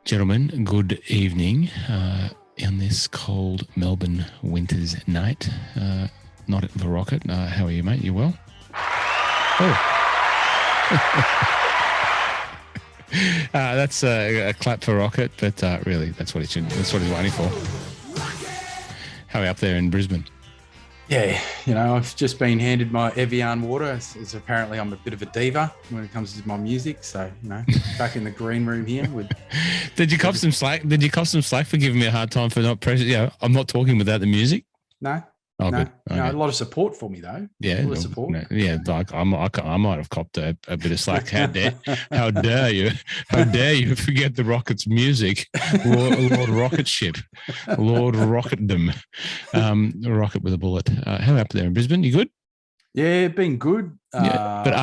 Gentlemen, good evening on this cold Melbourne winter's night. Not at the Rocket. How are you, mate? You well? Oh. That's a clap for Rocket, but really, that's what he's waiting for. How are you up there in Brisbane? Yeah, I've just been handed my Evian water. It's apparently I'm a bit of a diva when it comes to my music. So, back in the green room here. Did you cop some slack? Did you cop some slack for giving me a hard time for not pressing? Yeah, I'm not talking without the music. No. Oh, no, good. Okay. no, a lot of support for me though. Yeah, a lot of support. No, yeah, like I might have copped a bit of slack. How dare you forget the Rocket's music, Lord Rocket Ship, Lord Rocketdom, Rocket with a bullet. How up there in Brisbane? You good? Yeah, been good. Yeah, but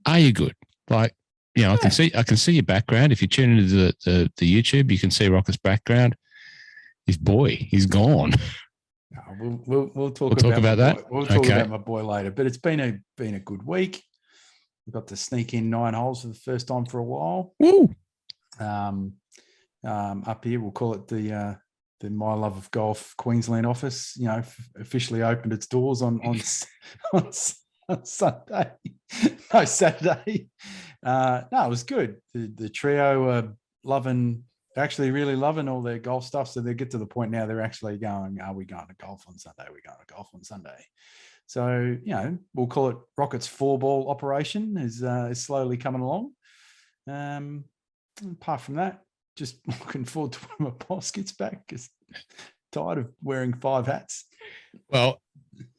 are you good? Like, I can see your background. If you tune into the YouTube, you can see Rocket's background. He's gone. We'll talk about that. We'll talk about my boy later. But it's been a good week. We got to sneak in 9 holes for the first time for a while. Woo! Up here, we'll call it the My Love of Golf Queensland office. Officially opened its doors on Sunday. No, Saturday. No, it was good. The trio are really loving all their golf stuff. So they get to the point now they're actually going, are we going to golf on Sunday? We're going to golf on Sunday. So, we'll call it Rocket's 4-ball operation is slowly coming along. Apart from that, just looking forward to when my boss gets back because tired of wearing 5 hats. Well,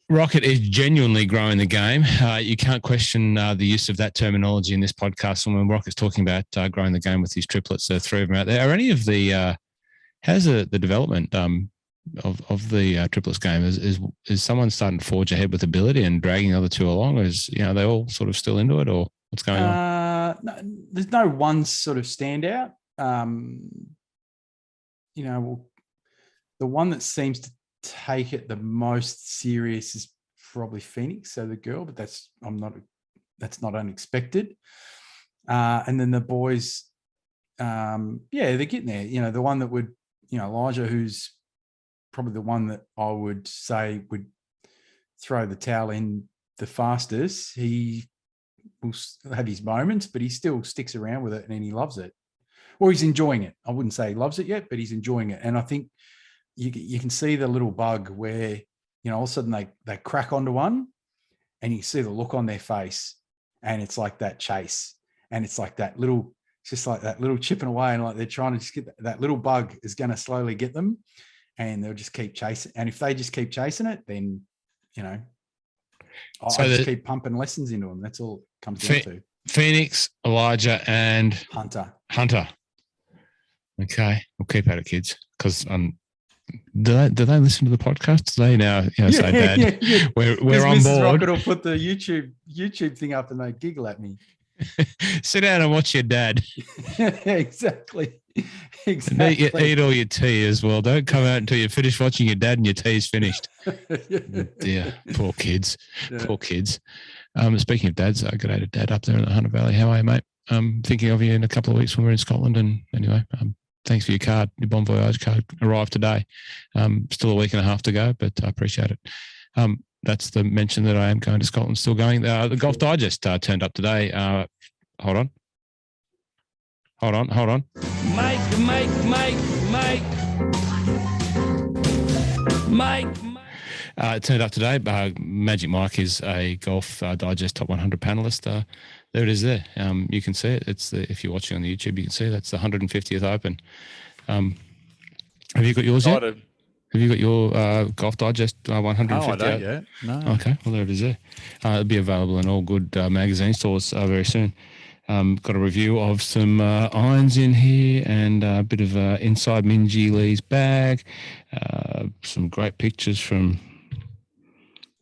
Rocket is genuinely growing the game. You can't question the use of that terminology in this podcast. And when Rocket's talking about growing the game with these triplets, there are 3 of them out there. Are any of the how's the development of the triplets game? Is someone starting to forge ahead with ability and dragging the other 2 along, or is are they all sort of still into it, or what's going on? No, there's no one sort of standout. The one that seems to take it the most serious is probably Phoenix, so the girl, but that's not unexpected. And then the boys, they're getting there. The one that would, Elijah, who's probably the one that I would say would throw the towel in the fastest. He will have his moments, but he still sticks around with it and he loves it. Or he's enjoying it. I wouldn't say he loves it yet, but he's enjoying it. And I think you can see the little bug where, all of a sudden they crack onto one and you see the look on their face and it's like that chase. And it's like that little, it's just like that little chipping away and like they're trying to just get that little bug is going to slowly get them and they'll just keep chasing. And if they just keep chasing it, then, I just keep pumping lessons into them. That's all it comes down to. Phoenix, Elijah, and Hunter. Okay. We'll keep at it, kids. Because do they listen to the podcast? Do they now say, Dad, yeah. we're on Mrs. board. Rocket will put the YouTube thing up and they giggle at me. Sit down and watch your dad. Exactly. Eat all your tea as well. Don't come out until you finish watching your dad and your tea's finished. Yeah, poor kids. Yeah. Poor kids. Speaking of dads, good day to Dad up there in the Hunter Valley. How are you, mate? Thinking of you in a couple of weeks when we're in Scotland. And anyway, thanks for your card. Your Bon Voyage card arrived today. Still a week and a half to go, but I appreciate it. That's the mention that I am going to Scotland, still going. The Golf Digest turned up today. Hold on. Mike. It turned up today. Magic Mike is a Golf Digest Top 100 panelist. There it is there. You can see it. If you're watching on the YouTube, you can see that's the 150th Open. Have you got yours yet? Have you got your Golf Digest 150? Oh, I don't yet. No. Okay, well, there it is there. It'll be available in all good magazine stores very soon. Got a review of some irons in here and a bit of inside Minjee Lee's bag. Some great pictures from...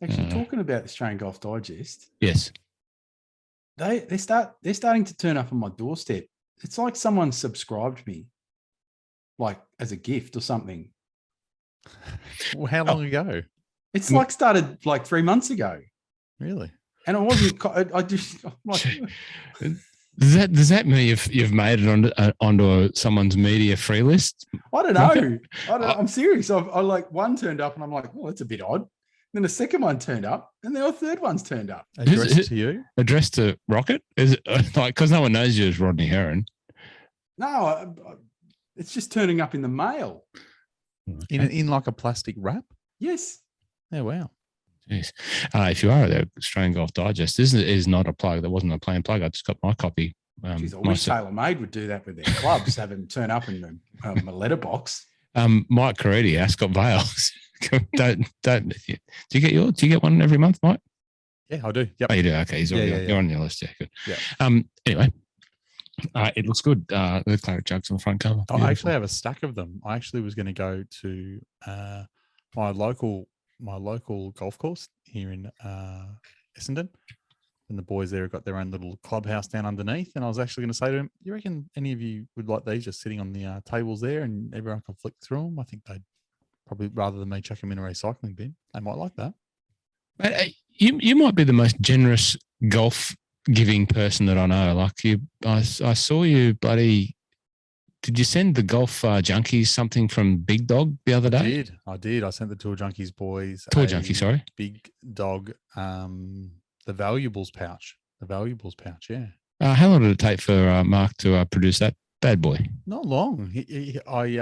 Actually, talking about the Australian Golf Digest. Yes. They're starting to turn up on my doorstep. It's like someone subscribed me, like as a gift or something. Well, how long ago? It's like started like 3 months ago. Really? And it wasn't. I just. I'm like, Does that mean you've made it onto someone's media free list? I don't know. I'm serious. I like one turned up and I'm like, well, that's a bit odd. Then the second one turned up and then the third one's turned up. Addressed to you? Addressed to Rocket? Is it like, because no one knows you as Rodney Heron? No, it's just turning up in the mail. In like a plastic wrap? Yes. Oh, wow. Jeez. If you are at the Australian Golf Digest, this is not a plug. That wasn't a planned plug. I just got my copy. Jeez, I wish TaylorMade would do that with their clubs, have them turn up in a letterbox. Mike Caridi, Ascot Vales. don't. Do you get yours? Do you get one every month, Mike? Yeah, I do. Yep. Oh, you do. Okay, he's already you're on your list. Yeah, good. Yeah. Anyway, it looks good. The claret jugs on the front cover. I actually have a stack of them. I actually was going to go to my local golf course here in Essendon, and the boys there have got their own little clubhouse down underneath. And I was actually going to say to them, "You reckon any of you would like these just sitting on the tables there, and everyone can flick through them? I think they'd probably, rather than me chuck them in a recycling bin, they might like that." You might be the most generous golf giving person that I know. Like I saw you bloody. Did you send the Golf Junkies something from Big Dog the other day? I did. I sent the Tour Junkies boys. Big Dog, the Valuables pouch. Yeah. How long did it take for Mark to produce that bad boy? Not long. I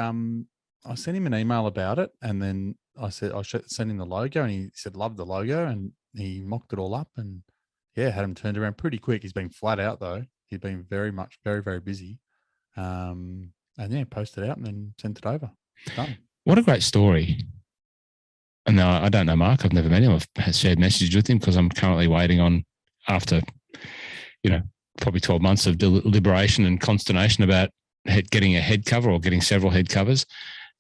sent him an email about it, and then I said I sent him the logo, and he said loved the logo, and he mocked it all up, and had him turned around pretty quick. He's been flat out though. He's been very very busy. And posted out and then sent it over. Done. What a great story. And now I don't know Mark. I've never met him. I've shared messages with him because I'm currently waiting on, after, probably 12 months of deliberation and consternation about getting a head cover or getting several head covers.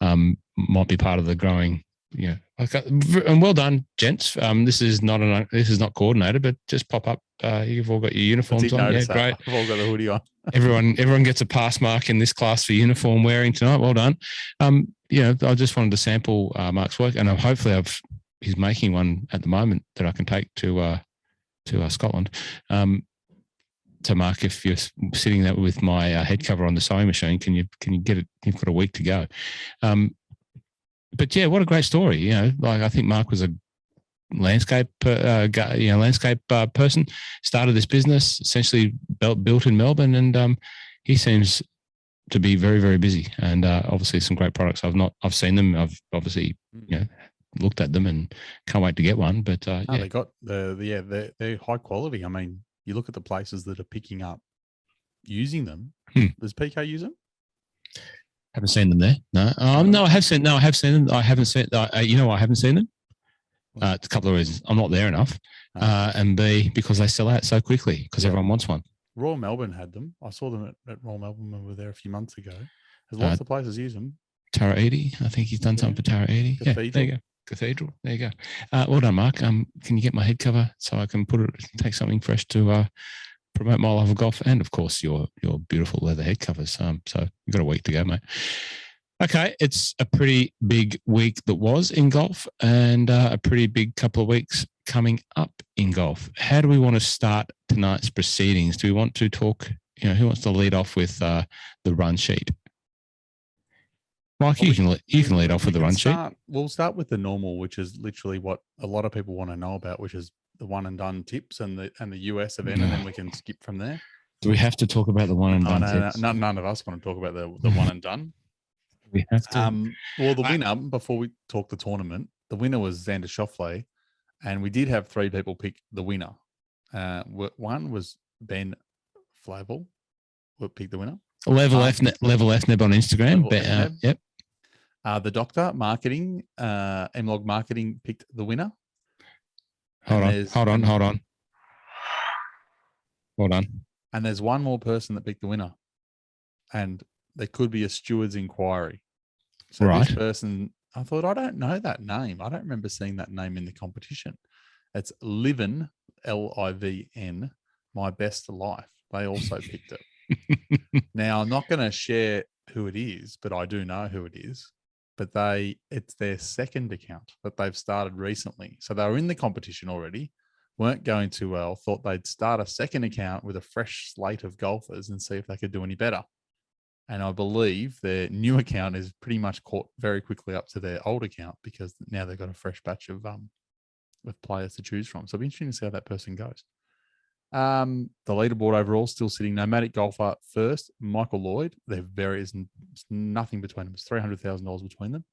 Might be part of the growing, and well done, gents. This is not coordinated, but just pop up. You've all got your uniforms on. Yeah, great. We've all got the hoodie on. Everyone gets a pass mark in this class for uniform wearing tonight. Well done. I just wanted to sample Mark's work, and hopefully he's making one at the moment that I can take to Scotland. So Mark, if you're sitting there with my head cover on the sewing machine, can you get it? You've got a week to go. But yeah, what a great story. I think Mark was a landscape person, started this business, essentially built in Melbourne, and he seems to be very, very busy, and obviously some great products. I've seen them. I've obviously looked at them and can't wait to get one. But they got they're high quality. I mean, you look at the places that are picking up using them. Does PK use them? Haven't seen them there. No. No, I have seen. No, I have seen them. I haven't seen. I haven't seen them. It's a couple of reasons. I'm not there enough, and B, because they sell out so quickly because everyone wants one. Royal Melbourne had them. I saw them at Royal Melbourne when we were there a few months ago. There's lots of places use them. Tara Eady, I think he's done something for Tara Eady. Yeah, there you go. Cathedral. There you go. Well done, Mark. Can you get my head cover so I can take something fresh to promote my love of golf, and of course your beautiful leather head covers. So you've got a week to go, mate. Okay, it's a pretty big week that was in golf, and a pretty big couple of weeks coming up in golf. How do we want to start tonight's proceedings? Do we want to talk? Who wants to lead off with the run sheet? Mike, you can lead off with the run sheet. We'll start with the normal, which is literally what a lot of people want to know about, which is the one and done tips and the US event, and then we can skip from there. Do we have to talk about the one and done tips? No, none of us want to talk about the one and done. We have to. Well, the winner, before we talk the tournament, the winner was Xander Schauffele, and we did have 3 people pick the winner. One was Ben Flavel, who picked the winner. Level F Neb on Instagram. Yep. The Doctor Marketing, Mlog Marketing picked the winner. Hold on. And there's one more person that picked the winner, and there could be a steward's inquiry. So this person, I thought, I don't know that name. I don't remember seeing that name in the competition. It's Livin, Livn, My Best Life. They also picked it. Now, I'm not going to share who it is, but I do know who it is. But it's their second account that they've started recently. So they were in the competition already weren't going too well, thought they'd start a second account with a fresh slate of golfers and see if they could do any better. And I believe their new account is pretty much caught very quickly up to their old account because now they've got a fresh batch of players to choose from. So it'll be interesting to see how that person goes. The leaderboard overall still sitting nomadic golfer first, Michael Lloyd. There is nothing between them. It's $300,000 between them.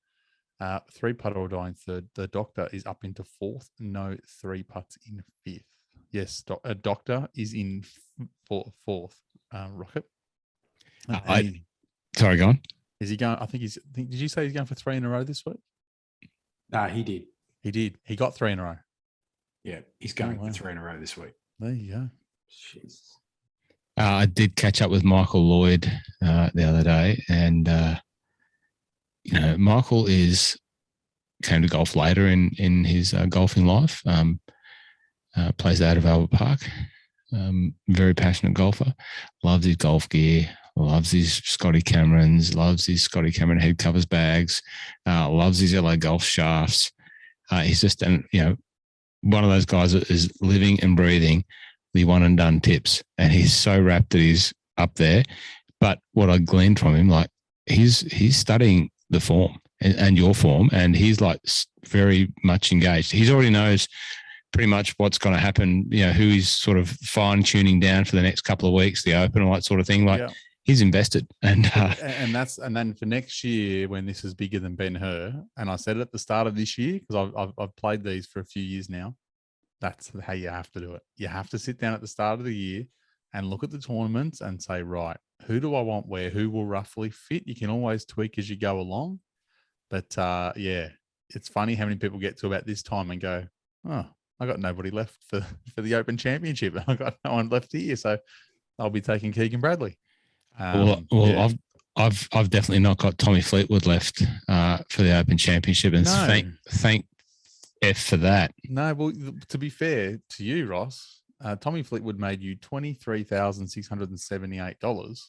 3-putter or die in third. The doctor is up into fourth. No 3-putts in fifth. Yes, a doctor is in fourth. Rocket. Sorry, go on. Is he going? Did you say he's going for 3 in a row this week? No, he did. He did. He got 3 in a row. Yeah, he's going for 3 in a row this week. There you go. Jeez. I did catch up with Michael Lloyd the other day, and Michael came to golf later in his golfing life. Plays out of Albert Park. Very passionate golfer. Loves his golf gear. Loves his Scotty Camerons. Loves his Scotty Cameron head covers bags. Loves his yellow golf shafts. He's just one of those guys that is living and breathing the one and done tips, and he's so rapt that he's up there. But what I gleaned from him, like he's studying the form and your form, and he's like very much engaged. He already knows pretty much what's going to happen. Who he's sort of fine tuning down for the next couple of weeks, the Open, all that sort of thing. Like he's invested, and then for next year when this is bigger than Ben-Hur, and I said it at the start of this year because I've played these for a few years now. That's how you have to do it. You have to sit down at the start of the year and look at the tournaments and say, right, who do I want where? Who will roughly fit? You can always tweak as you go along. But it's funny how many people get to about this time and go, oh, I got nobody left for the Open Championship. I got no one left here, so I'll be taking Keegan Bradley. I've definitely not got Tommy Fleetwood left for the Open Championship, and thank F for that. No, well, to be fair to you, Ross, Tommy Fleetwood made you $23,678,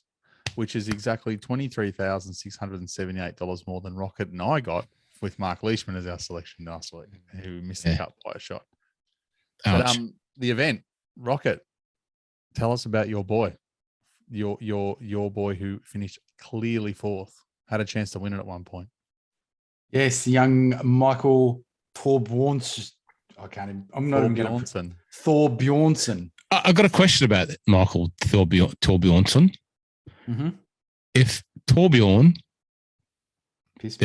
which is exactly $23,678 more than Rocket and I got with Mark Leishman as our selection last week, who missed the cut by a shot. But the event, Rocket, tell us about your boy, your boy who finished clearly fourth, had a chance to win it at one point. Yes, young Michael Thorbjornsen. I'm not even going to. Thorbjornsen. I've got a question about Michael Thorbjornsen. Mm-hmm. If Torbjorn, if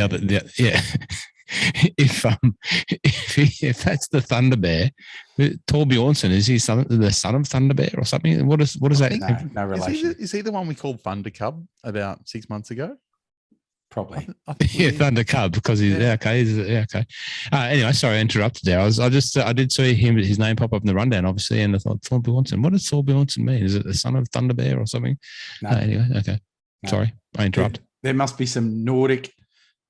that's the Thunder Bear, Thorbjornsen, is he the son of Thunder Bear or something? What is that? No relation. Is he the one we called Thunder Cub about 6 months ago? Probably. Thunder Cub, because he's okay. Anyway, sorry I interrupted there. I did see his name pop up in the rundown, obviously, and I thought Thorbjornsen. What does Thorbjornsen mean? Is it the son of Thunder Bear or something? No. Anyway, okay. No. Sorry, I interrupted. There must be some Nordic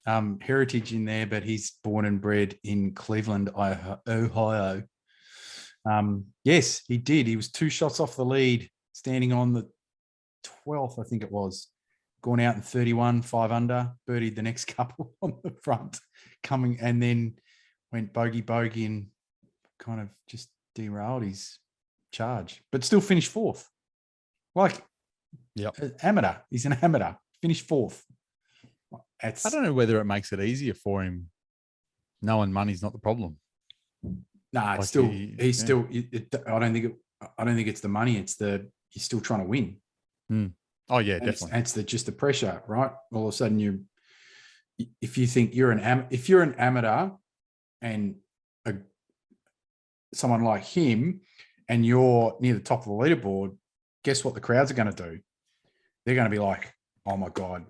heritage in there, but he's born and bred in Cleveland, Ohio. Yes, he did. He was 2 shots off the lead, standing on the 12th, I think it was. Gone out in 31, 5 under, birdied the next couple on the front, coming, and then went bogey and kind of just derailed his charge, but still finished fourth. Like, amateur. He's an amateur. Finished fourth. I don't know whether it makes it easier for him knowing money's not the problem. Nah, it's still. He's still. I don't think it's the money. It's he's still trying to win. Oh yeah, definitely. It's just the pressure, right? All of a sudden, if you think you're an amateur, and someone like him, and you're near the top of the leaderboard, guess what the crowds are going to do? They're going to be like, "Oh my god,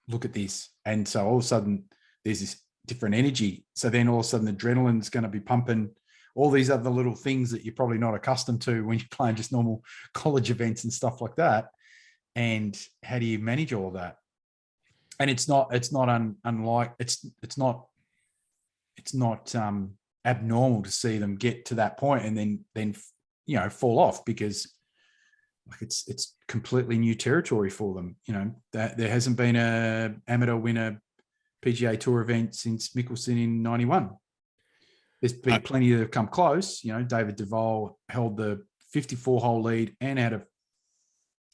look at this!" And so all of a sudden, there's this different energy. So then all of a sudden, the adrenaline's going to be pumping. All these other little things that you're probably not accustomed to when you're playing just normal college events and stuff like that. And how do you manage all of that? And it's not abnormal to see them get to that point and then fall off, because like it's completely new territory for them. That there hasn't been a amateur winner PGA Tour event since Mickelson in 91. there's been plenty that have come close. You know, David Duval held the 54-hole lead and had a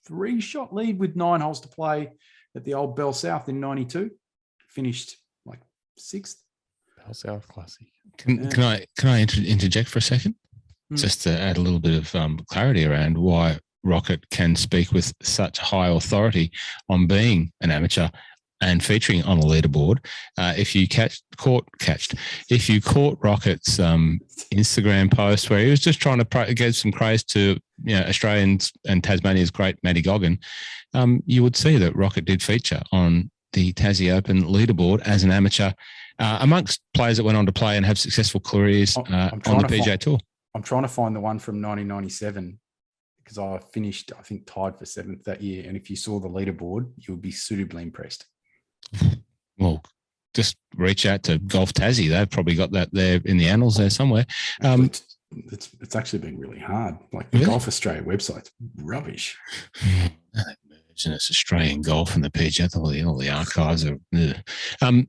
3-shot lead with 9 holes to play at the old Bell South in 92. Finished like 6th. Bell South Classic. Can I interject for a second? Just to add a little bit of clarity around why Rocket can speak with such high authority on being an amateur and featuring on a leaderboard. If you if you caught Rocket's Instagram post where he was just trying to get some praise to Australians and Tasmania's great Matty Goggin, you would see that Rocket did feature on the Tassie Open leaderboard as an amateur amongst players that went on to play and have successful careers on the PGA Tour. I'm trying to find the one from 1997 because I finished, I think, tied for 7th that year. And if you saw the leaderboard, you would be suitably impressed. Well, just reach out to Golf Tassie. They've probably got that there in the annals there somewhere. It's actually been really hard. Like the Golf Australia website's rubbish. Imagine it's Australian golf and the PGA. All the archives are. What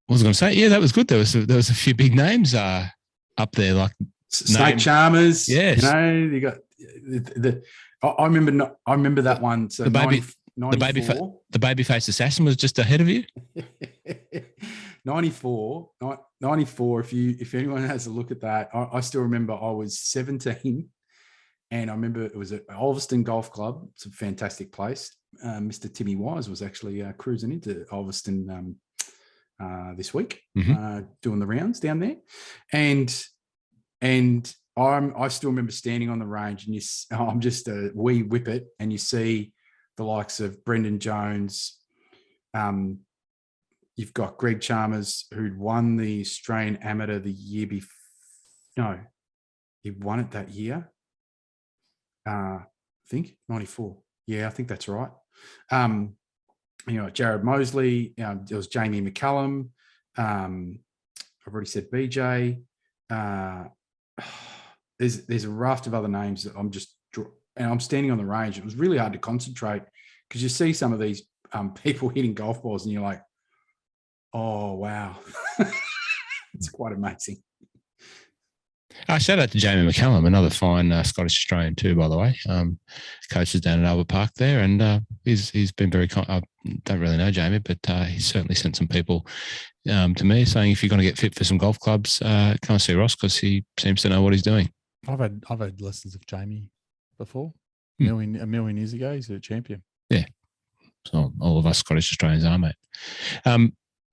was I going to say? Yeah, that was good. There was a few big names up there, like Snake Charmers. Yes, you got the. I remember that one. So the babyface assassin was just ahead of you. 94. If anyone has a look at that, I still remember I was 17, and I remember it was at Ulverston Golf Club. It's a fantastic place. Mr. Timmy Wise was actually cruising into Ulverston this week, doing the rounds down there, and I still remember standing on the range, and I'm just a wee whippet, and you see the likes of Brendan Jones. You've got Greg Chalmers, who'd won the Australian Amateur the year before. No, he won it that year. I think 94. Yeah, I think that's right. Jared Mosley. There was Jamie McCallum. I've already said BJ. There's a raft of other names that I'm standing on the range. It was really hard to concentrate because you see some of these people hitting golf balls and you're like, oh, wow. It's quite amazing. Shout out to Jamie McCallum, another fine Scottish Australian too, by the way. Coaches down at Albert Park there, and he's been very kind. I don't really know Jamie, but he's certainly sent some people to me saying if you're going to get fit for some golf clubs, come and see Ross because he seems to know what he's doing. I've had lessons of Jamie before. A million years ago, he's a champion. Yeah. So all of us Scottish Australians are, mate.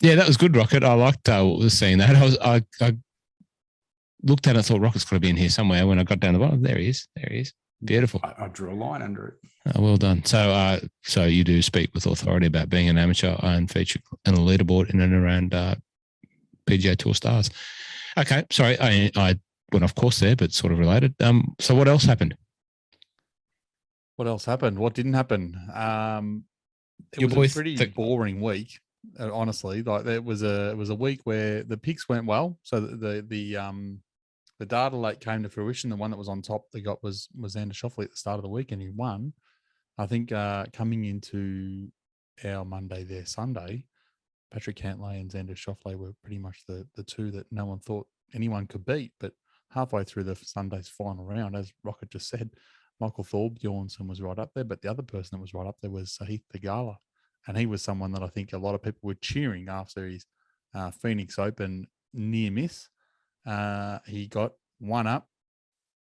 Yeah, that was good, Rocket. I liked seeing that. I looked at it and thought Rocket's got to be in here somewhere. When I got down the bottom, there he is. Beautiful. I drew a line under it. Well done. So you do speak with authority about being an amateur and feature on a leaderboard in and around PGA Tour stars. Okay, sorry, I went off course there, but sort of related. So what else happened? What didn't happen? It was a pretty boring week, honestly. Like it was a week where the picks went well. So the data late came to fruition. The one that was on top they got was Xander Schauffele at the start of the week, and he won. I think coming into our Monday there, Sunday, Patrick Cantlay and Xander Schauffele were pretty much the two that no one thought anyone could beat. But halfway through the Sunday's final round, as Rocket just said, Michael Thorbjornsson was right up there, but the other person that was right up there was Sahith Theegala. And he was someone that I think a lot of people were cheering after his Phoenix Open near miss. He got one up,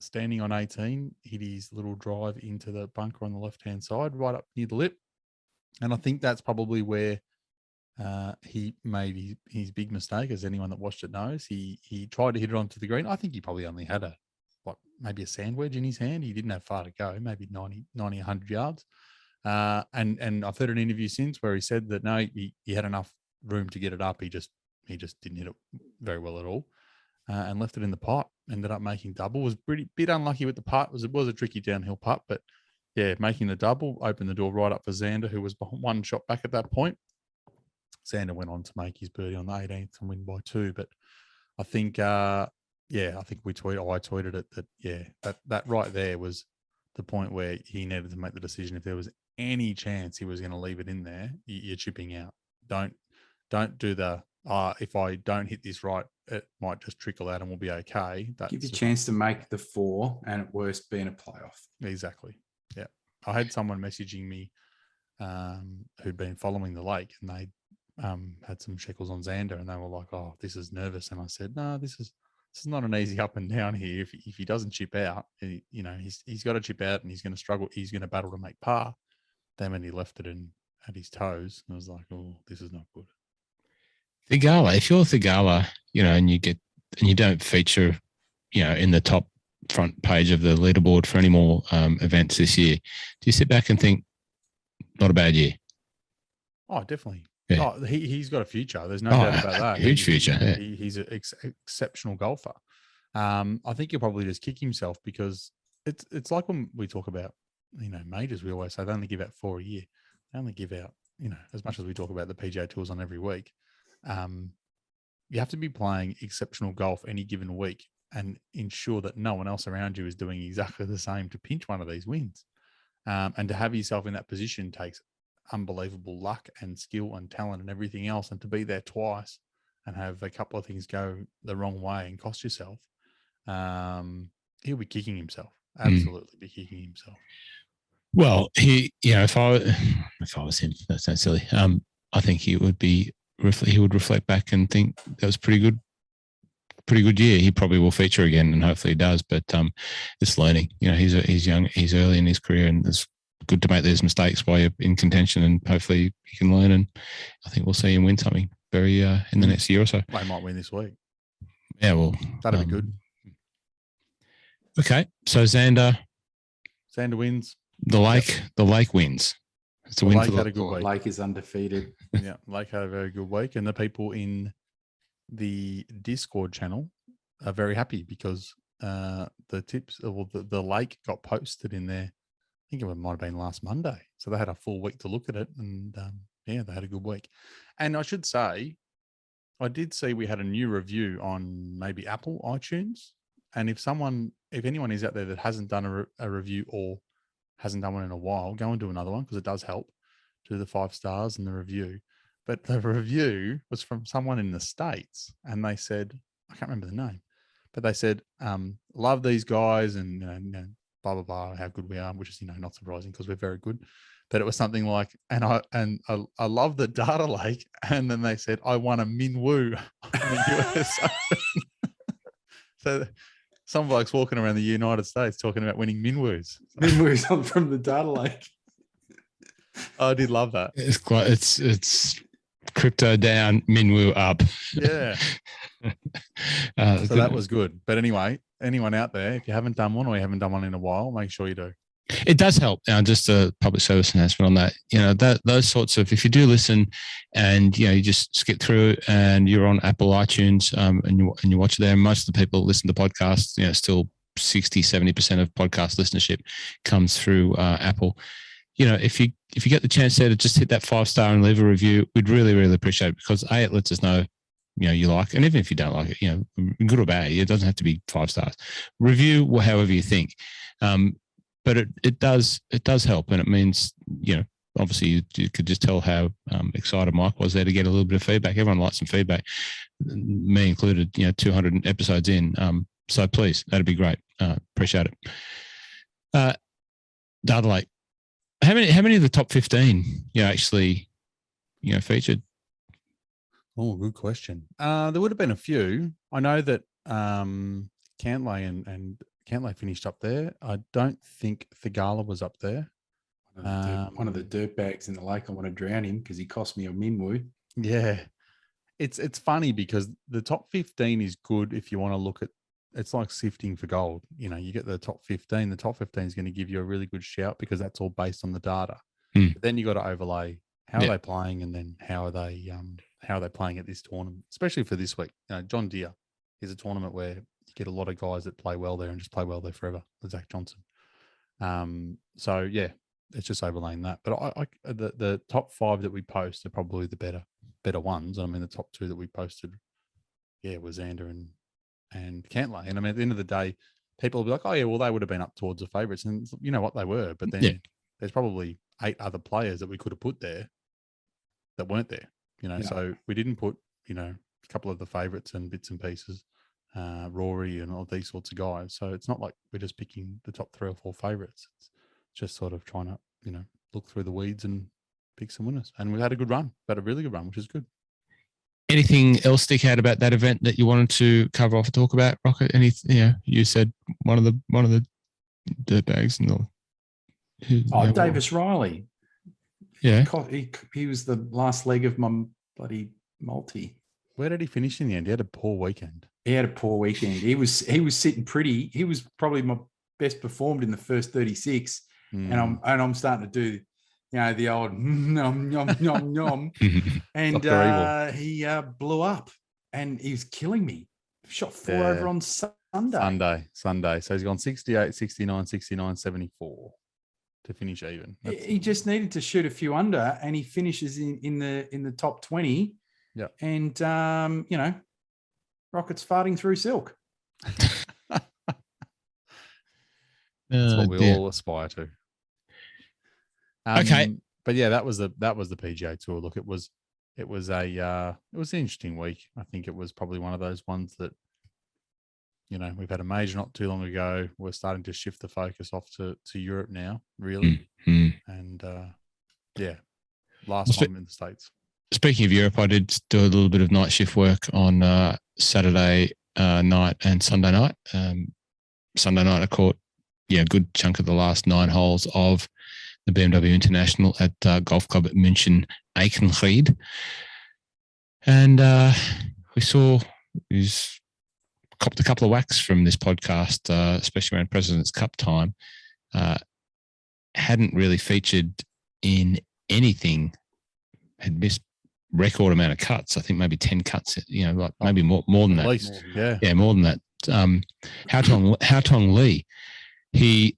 standing on 18, hit his little drive into the bunker on the left-hand side, right up near the lip. And I think that's probably where he made his big mistake, as anyone that watched it knows. He tried to hit it onto the green. I think he probably only had maybe a sand wedge in his hand. He didn't have far to go, maybe 90, 100 yards. And I've heard an interview since where he said that no, he had enough room to get it up. He just didn't hit it very well at all, and left it in the putt. Ended up making double. Was bit unlucky with the putt. It was a tricky downhill putt, but yeah, making the double opened the door right up for Xander, who was one shot back at that point. Xander went on to make his birdie on the 18th and win by 2. But I think, I think I tweeted it that right there was the point where he needed to make the decision. If there was any chance he was going to leave it in there, you're chipping out. Don't do the if I don't hit this right it might just trickle out and we'll be okay. That's Give you a chance to make the 4 and at worst be in a playoff. Exactly. Yeah. I had someone messaging me who'd been following the lake, and they had some shekels on Xander, and they were like, "Oh, this is nervous." And I said, "No, this is not an easy up and down here. If he doesn't chip out, he's got to chip out, and he's going to struggle. He's going to battle to make par." Then when he left it at his toes, I was like, "Oh, this is not good." Theegala, if you're Theegala, and you don't feature, in the top front page of the leaderboard for any more events this year, do you sit back and think, not a bad year? Oh, definitely. Yeah. Oh, he's got a future. There's no doubt about that. Huge future. Yeah. He's an exceptional golfer. I think he'll probably just kick himself because it's like when we talk about, majors, we always say they only give out 4 a year. They only give out, as much as we talk about the PGA Tours on every week. You have to be playing exceptional golf any given week and ensure that no one else around you is doing exactly the same to pinch one of these wins. And to have yourself in that position takes unbelievable luck and skill and talent and everything else. And to be there twice and have a couple of things go the wrong way and cost yourself, he'll be kicking himself. Absolutely be kicking himself. Well, if I was him, that sounds silly. I think he would reflect back and think that was pretty good year. He probably will feature again, and hopefully he does. But it's learning. He's young, he's early in his career, and it's good to make these mistakes while you're in contention, and hopefully he can learn. And I think we'll see him win something very in the next year or so. They might win this week. Yeah, well, that'd be good. Okay, so Xander wins. The lake wins. It's a win for a good week. Lake is undefeated. Yeah, Lake had a very good week, and the people in the Discord channel are very happy because the tips, or the Lake got posted in there. I think it might have been last Monday, so they had a full week to look at it, and they had a good week. And I should say, I did see we had a new review on maybe Apple iTunes, and if anyone is out there that hasn't done a review or hasn't done one in a while, go and do another one because it does help. Do the 5 stars and the review. But the review was from someone in the States, and they said, I can't remember the name, but they said, love these guys and blah, blah, blah, how good we are, which is, not surprising because we're very good. But it was something like, and I love the data lake. And then they said, I won a Minwoo on the US Open. So some blokes walking around the United States talking about winning Minwoos. Minwoos from the data lake. I did love that. It's crypto down, Minwoo up. Yeah. So that was good. But anyway, anyone out there, if you haven't done one or you haven't done one in a while, make sure you do. It does help. Just a public service announcement on that. Those sorts of, if you do listen and, you just skip through and you're on Apple iTunes and you watch it there, most of the people that listen to podcasts, still 60-70% of podcast listenership comes through Apple. If you get the chance there to just hit that 5-star and leave a review, we'd really, really appreciate it because it lets us know, you like, and even if you don't like it, good or bad, it doesn't have to be 5 stars. Review however you think. But it does help, and it means, obviously you could just tell how excited Mike was there to get a little bit of feedback. Everyone likes some feedback, me included. 200 episodes in, so please, that'd be great. Appreciate it. Data Lake, how many of the top 15 actually featured? Oh, good question. There would have been a few. I know that Cantlay and Cantlay finished up there. I don't think Theegala was up there. One of the dirtbags in the lake. I want to drown him because he cost me a Minwoo. Yeah. It's funny because the top 15 is good if you want to look at, it's like sifting for gold. You get the top 15. The top 15 is going to give you a really good shout because that's all based on the data. But then you got to overlay how are they playing, and then how are they playing at this tournament, especially for this week. John Deere is a tournament where you get a lot of guys that play well there and just play well there forever. Zach Johnson. So yeah, it's just overlaying that. But the top 5 that we post are probably the better ones. I mean, the top 2 that we posted, was Xander and Cantlay. And I mean, at the end of the day, people will be like, oh yeah, well, they would have been up towards the favourites, and you know what, they were. But then there's probably 8 other players that we could have put there that weren't there. So we didn't put couple of the favourites and bits and pieces, Rory and all these sorts of guys. So it's not like we're just picking the top 3 or 4 favourites. It's just sort of trying to, look through the weeds and pick some winners. And we've had a good run. We've had a really good run, which is good. Anything else stick out about that event that you wanted to cover off and talk about, Rocket? You said one of the dirtbags and the Davis Riley. Yeah, he was the last leg of my bloody multi. Where did he finish in the end? He had a poor weekend. He had a poor weekend. He was sitting pretty. He was probably my best performed in the first 36, and I'm starting to do, the old nom nom nom nom, and he blew up, and he was killing me. Shot 4 over on Sunday. So he's gone 68, 69, 69, 74 to finish even. He just needed to shoot a few under, and he finishes in the top 20. Yeah, and Rocket's farting through silk. That's what we all aspire to. Okay, but yeah, that was the PGA Tour. Look, it was an interesting week. I think it was probably one of those ones that, we've had a major not too long ago. We're starting to shift the focus off to Europe now, really. And last time in the States. Speaking of Europe, I did do a little bit of night shift work on Saturday night and Sunday night. Sunday night, I caught a good chunk of the last 9 holes of the Bmw International at Golf Club at München Eichenried. And we saw he's copped a couple of whacks from this podcast, especially around President's Cup time. Hadn't really featured in anything, had missed record amount of cuts. I think maybe 10 cuts, maybe more than that. At least, yeah. Yeah, more than that. Hao Tong Lee, he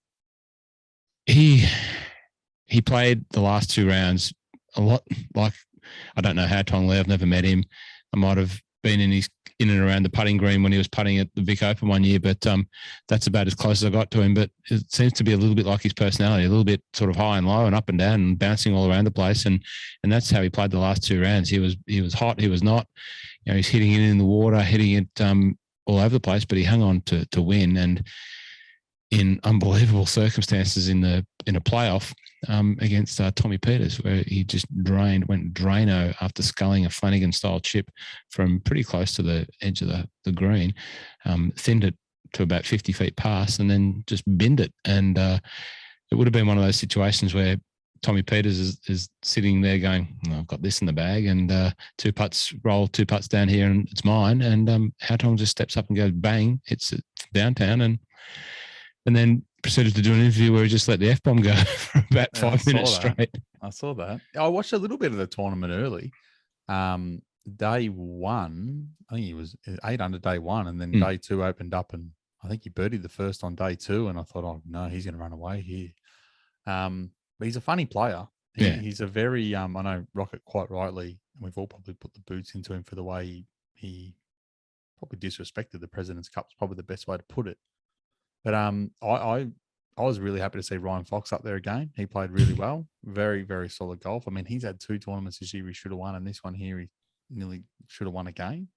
played the last 2 rounds a lot like, I don't know Hao Tong Lee. I've never met him. I might have been in and around the putting green when he was putting at the Vic Open one year, but that's about as close as I got to him. But it seems to be a little bit like his personality, a little bit sort of high and low and up and down and bouncing all around the place. And that's how he played the last 2 rounds. He was hot. He was not, he's hitting it in the water, hitting it all over the place, but he hung on to win. And in unbelievable circumstances in a playoff against Tommy Peters, where he just went Drano after sculling a Flanagan-style chip from pretty close to the edge of the green, thinned it to about 50 feet past, and then just binned it. And it would have been one of those situations where Tommy Peters is sitting there going, I've got this in the bag, and 2 putts down here, and it's mine. And Hao Tong just steps up and goes bang, hits it downtown, and then proceeded to do an interview where he just let the F-bomb go for about 5 minutes straight. I saw that. I watched a little bit of the tournament early. Day 1, I think he was 8 under day 1, and then day 2 opened up, and I think he birdied the first on day 2, and I thought, oh, no, he's going to run away here. But he's a funny player. He's a very, I know Rocket quite rightly, and we've all probably put the boots into him for the way he probably disrespected the President's Cup, is probably the best way to put it. But I was really happy to see Ryan Fox up there again. He played really well. Very, very solid golf. I mean, he's had 2 tournaments this year he should have won, and this one here he nearly should have won again.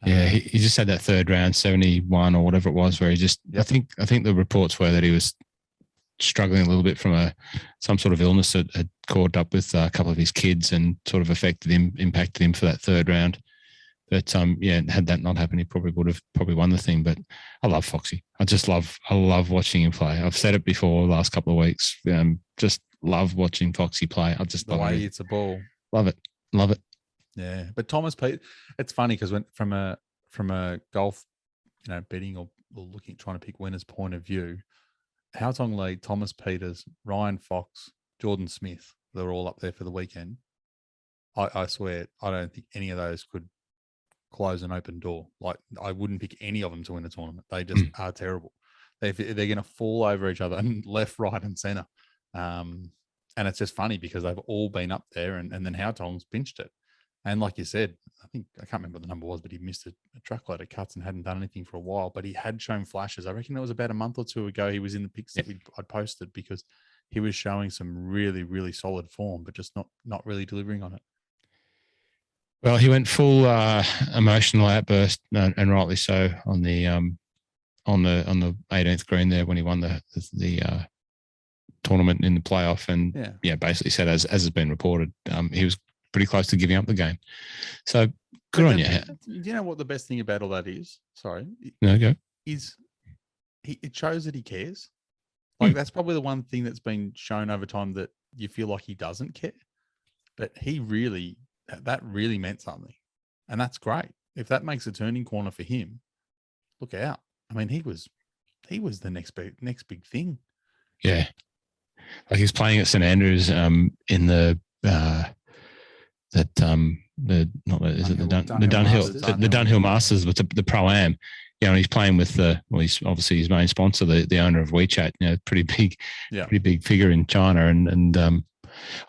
Yeah, he just had that 3rd round, 71 or whatever it was, where he just, I think the reports were that he was struggling a little bit from some sort of illness that had caught up with a couple of his kids and sort of impacted him for that 3rd round. But had that not happened, he probably would have won the thing. But I love Foxy. I love watching him play. I've said it before the last couple of weeks. Just love watching Foxy play. I just love the way it. It's a ball. Love it. Yeah, but Thomas Pete, it's funny because when from a golf, betting or trying to pick winners' point of view, Hao Tong Lee, Thomas Peters, Ryan Fox, Jordan Smith, they're all up there for the weekend. I swear, I don't think any of those could close an open door. Like, I wouldn't pick any of them to win a tournament. They just are terrible. They're going to fall over each other and left, right, and center. And it's just funny because they've all been up there, and then Hao Tong's pinched it. And like you said, I can't remember what the number was, but he missed a truckload of cuts and hadn't done anything for a while. But he had shown flashes. I reckon it was about a month or 2 ago. He was in the pics that I'd posted because he was showing some really, really solid form, but just not really delivering on it. Well, he went full emotional outburst, and rightly so, on the 18th green there when he won the tournament in the playoff, and basically said, as has been reported, he was pretty close to giving up the game. So good on you. Do you know what the best thing about all that is? Sorry, no, go. It shows that he cares. Like that's probably the one thing that's been shown over time that you feel like he doesn't care, but that really meant something, and that's great. If that makes a turning corner for him, look out. I mean, he was the next big thing. Yeah, like he's playing at St Andrews in the Dunhill Masters with the Pro-Am. And he's playing with he's obviously his main sponsor, the owner of WeChat. Pretty big figure in China. And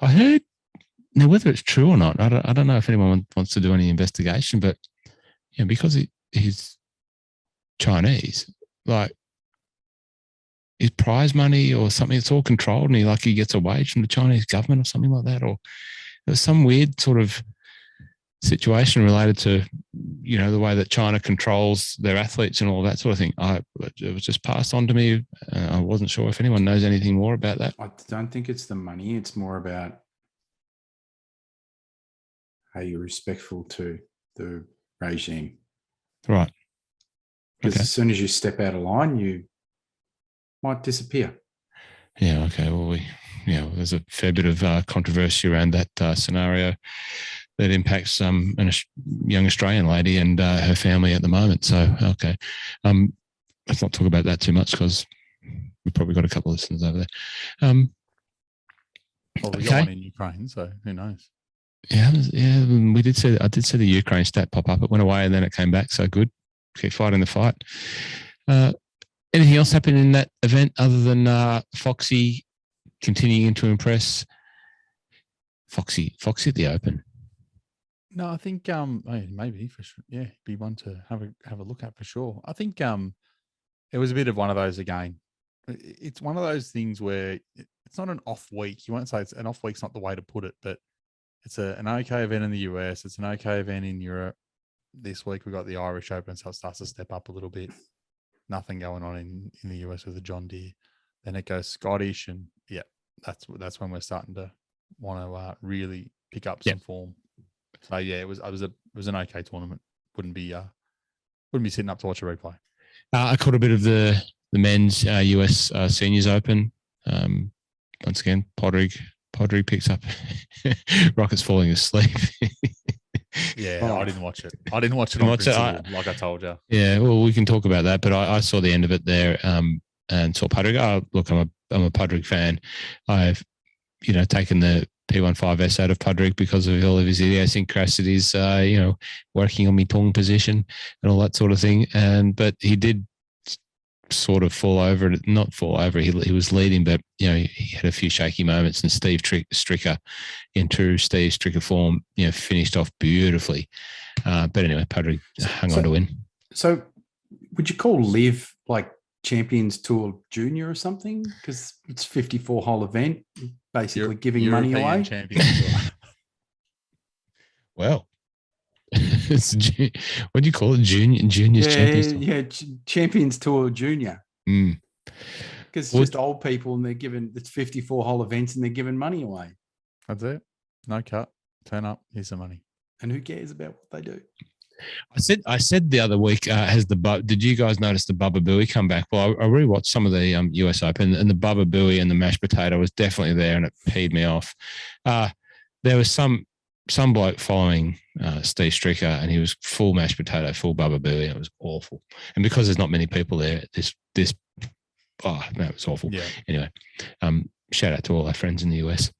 I heard, now whether it's true or not, I don't know if anyone wants to do any investigation, but because he's Chinese, like his prize money or something, it's all controlled, and he gets a wage from the Chinese government or something like that, or there's some weird sort of situation related to the way that China controls their athletes and all that sort of thing. It was just passed on to me. I wasn't sure if anyone knows anything more about that. I don't think it's the money. It's more about how you're respectful to the regime. Right. Because as soon as you step out of line, you might disappear. Yeah. Okay. Well, there's a fair bit of controversy around that scenario that impacts a young Australian lady and her family at the moment. So, okay. Let's not talk about that too much because we've probably got a couple of listeners over there. Well, we got one in Ukraine, so who knows? Yeah. I did see the Ukraine stat pop up. It went away and then it came back. So good. Keep fighting the fight. Anything else happen in that event other than Foxy continuing to impress? Foxy at the Open. No, I think maybe for sure. Yeah, be one to have a look at for sure. I think it was a bit of one of those again. It's one of those things where it's not an off week. You won't say it's an off week's not the way to put it, but it's an okay event in the US. It's an okay event in Europe. This week we got the Irish Open, so it starts to step up a little bit. Nothing going on in the US with the John Deere. Then it goes Scottish, and that's when we're starting to want to really pick up some form. So it was an okay tournament. Wouldn't be sitting up to watch a replay. I caught a bit of the men's US Seniors Open. Once again, Podrick picks up. Rocket's falling asleep. I didn't watch it. I didn't watch it on principle, like I told you. Yeah, well, we can talk about that, but I saw the end of it there and saw Podrick. Oh, look, I'm a Podrick fan. I've taken the P15S out of Podrick because of all of his idiosyncrasies, working on my tongue position and all that sort of thing. But he did sort of not fall over. He was leading, but he had a few shaky moments. And Steve Stricker, in true Steve Stricker form, finished off beautifully. But anyway, Podrick hung on to win. So, would you call LIV like Champions Tour Junior or something? Because it's 54-hole event, basically giving money away. Well, it's what do you call it? Juniors Champions Tour? Yeah, Champions Tour Junior. Because it's just old people, and it's 54-hole events, and they're giving money away. That's it. No cut. Turn up. Here's some money. And who cares about what they do? I said the other week, did you guys notice the Bubba Booey come back? Well, I rewatched some of the US Open, and the Bubba Booey and the mashed potato was definitely there, and it peed me off. There was some bloke following Steve Stricker, and he was full mashed potato, full Bubba Booey, and it was awful. And because there's not many people there, it was awful. Yeah. Anyway, shout out to all our friends in the US.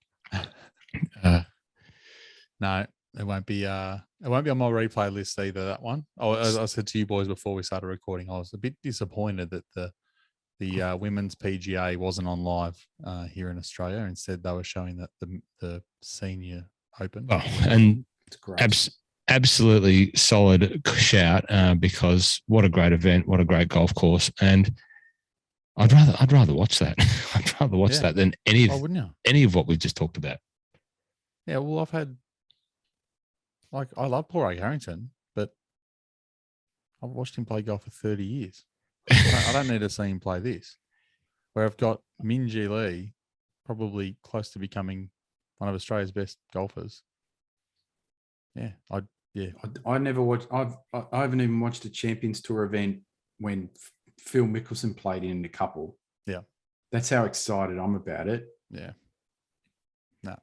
No. It won't be on my replay list either, that one. As I said to you boys before we started recording, I was a bit disappointed that the women's PGA wasn't on live here in Australia. Instead, they were showing that the senior Open. Oh, and it's great. Absolutely solid shout because what a great event, what a great golf course, and I'd rather watch that. I'd rather watch that than any of what we've just talked about. Yeah, well, I've had Like, I love Paul Harrington, but I've watched him play golf for 30 years. I don't need to see him play this. Where I've got Minjee Lee, probably close to becoming one of Australia's best golfers. Yeah, I never watched. I haven't even watched a Champions Tour event when Phil Mickelson played in a couple. Yeah, that's how excited I'm about it. Yeah. No,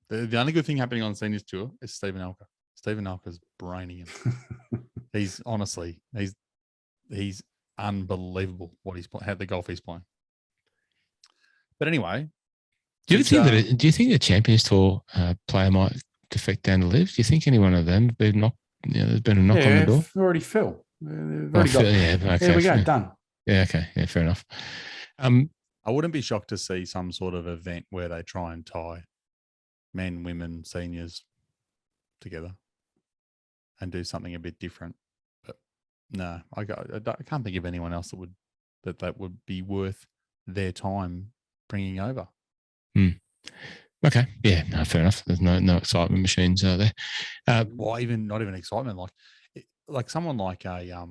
the only good thing happening on the Seniors Tour is Stephen Alker. Stephen Alker's braining him. He's honestly, he's unbelievable what he's playing, how the golf he's playing. But anyway, do you think the Champions Tour player might defect down to LIV? Do you think any one of them there's been a knock on the door? Already Phil. Okay, there we go, done. Yeah, okay, yeah, fair enough. I wouldn't be shocked to see some sort of event where they try and tie men, women, seniors together and do something a bit different. But no, I can't think of anyone else that would be worth their time bringing over. Okay, yeah, no, fair enough. There's no excitement machines out there. Well, not even excitement. Like someone like a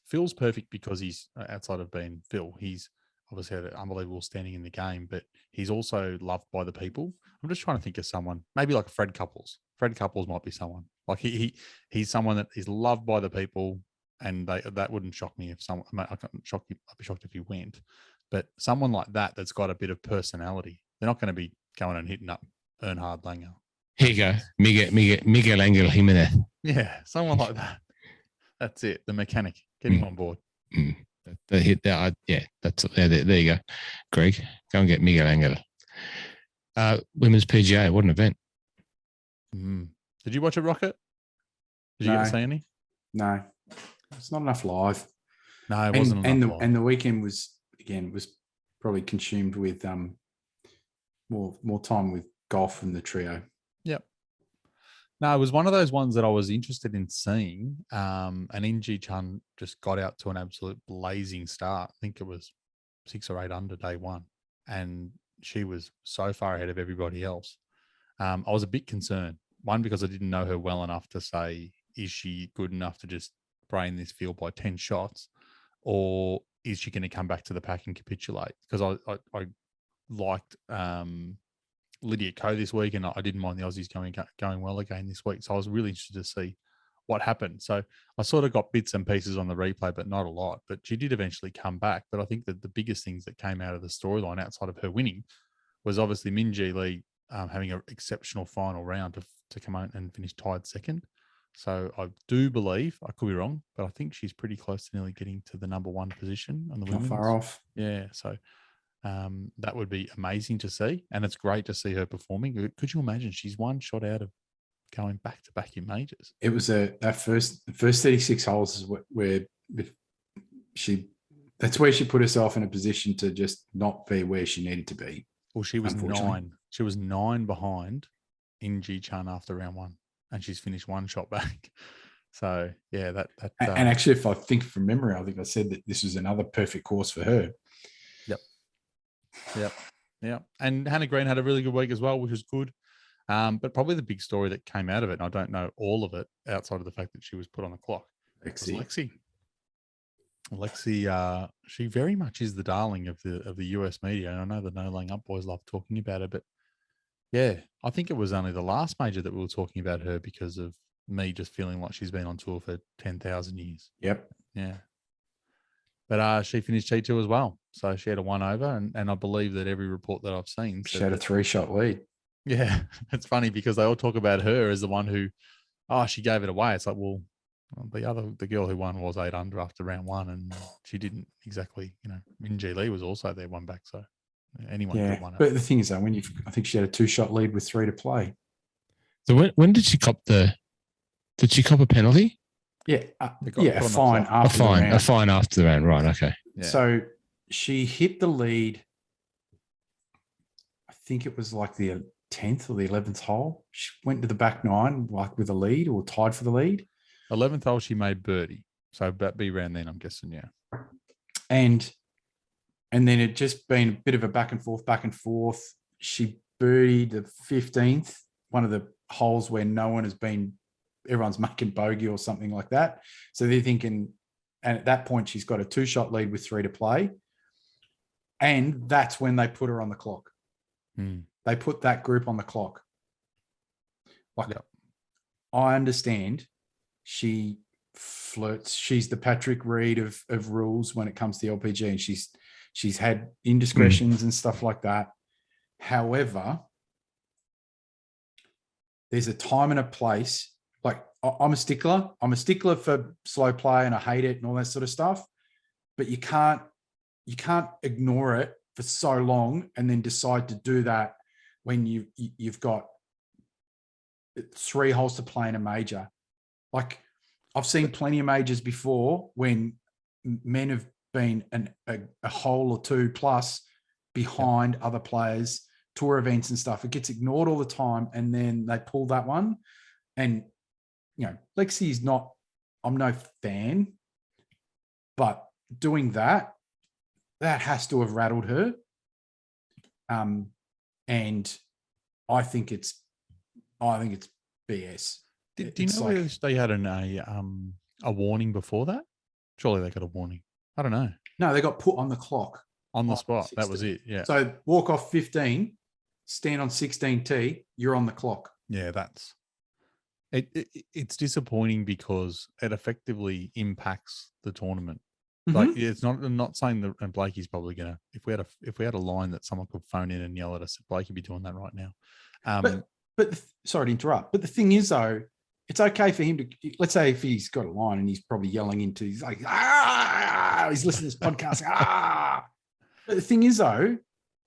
Phil's perfect because he's outside of being Phil. He's obviously had an unbelievable standing in the game, but he's also loved by the people. I'm just trying to think of someone, maybe like a Fred Couples. Fred Couples might be someone. Like he's someone that is loved by the people, and that wouldn't shock me if someone. I'd be shocked if he went, but someone like that's got a bit of personality. They're not going to be going and hitting up Earnhard Langer. Here you go, Miguel Angel Jimenez. Yeah, someone like that. That's it. The mechanic. Get him on board. They hit that. Yeah, there you go. Greg, go and get Miguel Angel. Women's PGA, what an event. Did you watch it, Rocket? Did you get to see any? No, it's not enough live. No, it wasn't enough live. And the weekend was probably consumed with more time with golf and the trio. Yep. No, it was one of those ones that I was interested in seeing. And Inji Chun just got out to an absolute blazing start. I think it was 6 or 8 under day one. And she was so far ahead of everybody else. I was a bit concerned. One, because I didn't know her well enough to say, is she good enough to just brain this field by 10 shots? Or is she going to come back to the pack and capitulate? Because I liked Lydia Ko this week, and I didn't mind the Aussies going well again this week. So I was really interested to see what happened. So I sort of got bits and pieces on the replay, but not a lot. But she did eventually come back. But I think that the biggest things that came out of the storyline outside of her winning was obviously Minjee Lee having an exceptional final round to come out and finish tied second. So I do believe, I could be wrong, but I think she's pretty close to nearly getting to the number 1 position on the women's. Not far off. Yeah. So that would be amazing to see. And it's great to see her performing. Could you imagine she's 1 shot out of going back to back in majors? It was the first 36 holes is where that's where she put herself in a position to just not be where she needed to be. Well, she was 9. She was 9 behind Inji Chun after round 1, and she's finished 1 shot back. So yeah, and actually, if I think from memory, I think I said that this was another perfect course for her. Yep. And Hannah Green had a really good week as well, which was good. But probably the big story that came out of it, and I don't know all of it outside of the fact that she was put on the clock. Lexi, she very much is the darling of the US media, and I know the No Laying Up boys love talking about her. But yeah, I think it was only the last major that we were talking about her because of me just feeling like she's been on tour for 10,000 years. Yep. Yeah. But she finished T2 as well. So she had a 1 over, and I believe that every report that I've seen. She had a 3-shot lead. Yeah. It's funny because they all talk about her as the one who, she gave it away. It's like, well, the girl who won was 8 under after round 1, and she didn't exactly, Minjee Lee was also there 1 back. So anyone could 1 over. But the thing is, though, I think she had a 2-shot lead with 3 to play. So when did she cop did she cop a penalty? Yeah, a fine after the round. A fine after the round, right? Okay. Yeah. So she hit the lead. I think it was like the 10th or the 11th hole. She went to the back 9, like with a lead or tied for the lead. 11th hole, she made birdie. So that'd be around then, I'm guessing, yeah. And then it just been a bit of a back and forth. She birdied the 15th, one of the holes where no one has been, everyone's making bogey or something like that. So they're thinking, and at that point, she's got a 2-shot lead with 3 to play. And that's when they put her on the clock. They put that group on the clock. Like, I understand she flirts. She's the Patrick Reed of rules when it comes to the LPG, and she's had indiscretions and stuff like that. However, there's a time and a place. Like, I'm a stickler. I'm a stickler for slow play, and I hate it and all that sort of stuff. But you can't ignore it for so long and then decide to do that when you've got 3 holes to play in a major. Like, I've seen plenty of majors before when men have been a hole or 2 plus behind other players, tour events and stuff. It gets ignored all the time, and then they pull that one. And, you know, Lexi's not, I'm no fan, but doing that has to have rattled her. And I think it's BS. Do you know if they had a warning before that? Surely they got a warning. I don't know. No, they got put on the clock. On the spot. 16. That was it. Yeah. So walk off 15, stand on 16T, you're on the clock. Yeah, it's disappointing because it effectively impacts the tournament. Like, it's not. I'm not saying that, and Blakey's probably gonna. If we had a line that someone could phone in and yell at us, Blakey would be doing that right now. But sorry to interrupt. But the thing is, though, it's okay for him to. Let's say if he's got a line and he's probably yelling into. He's like, he's listening to this podcast. But the thing is, though,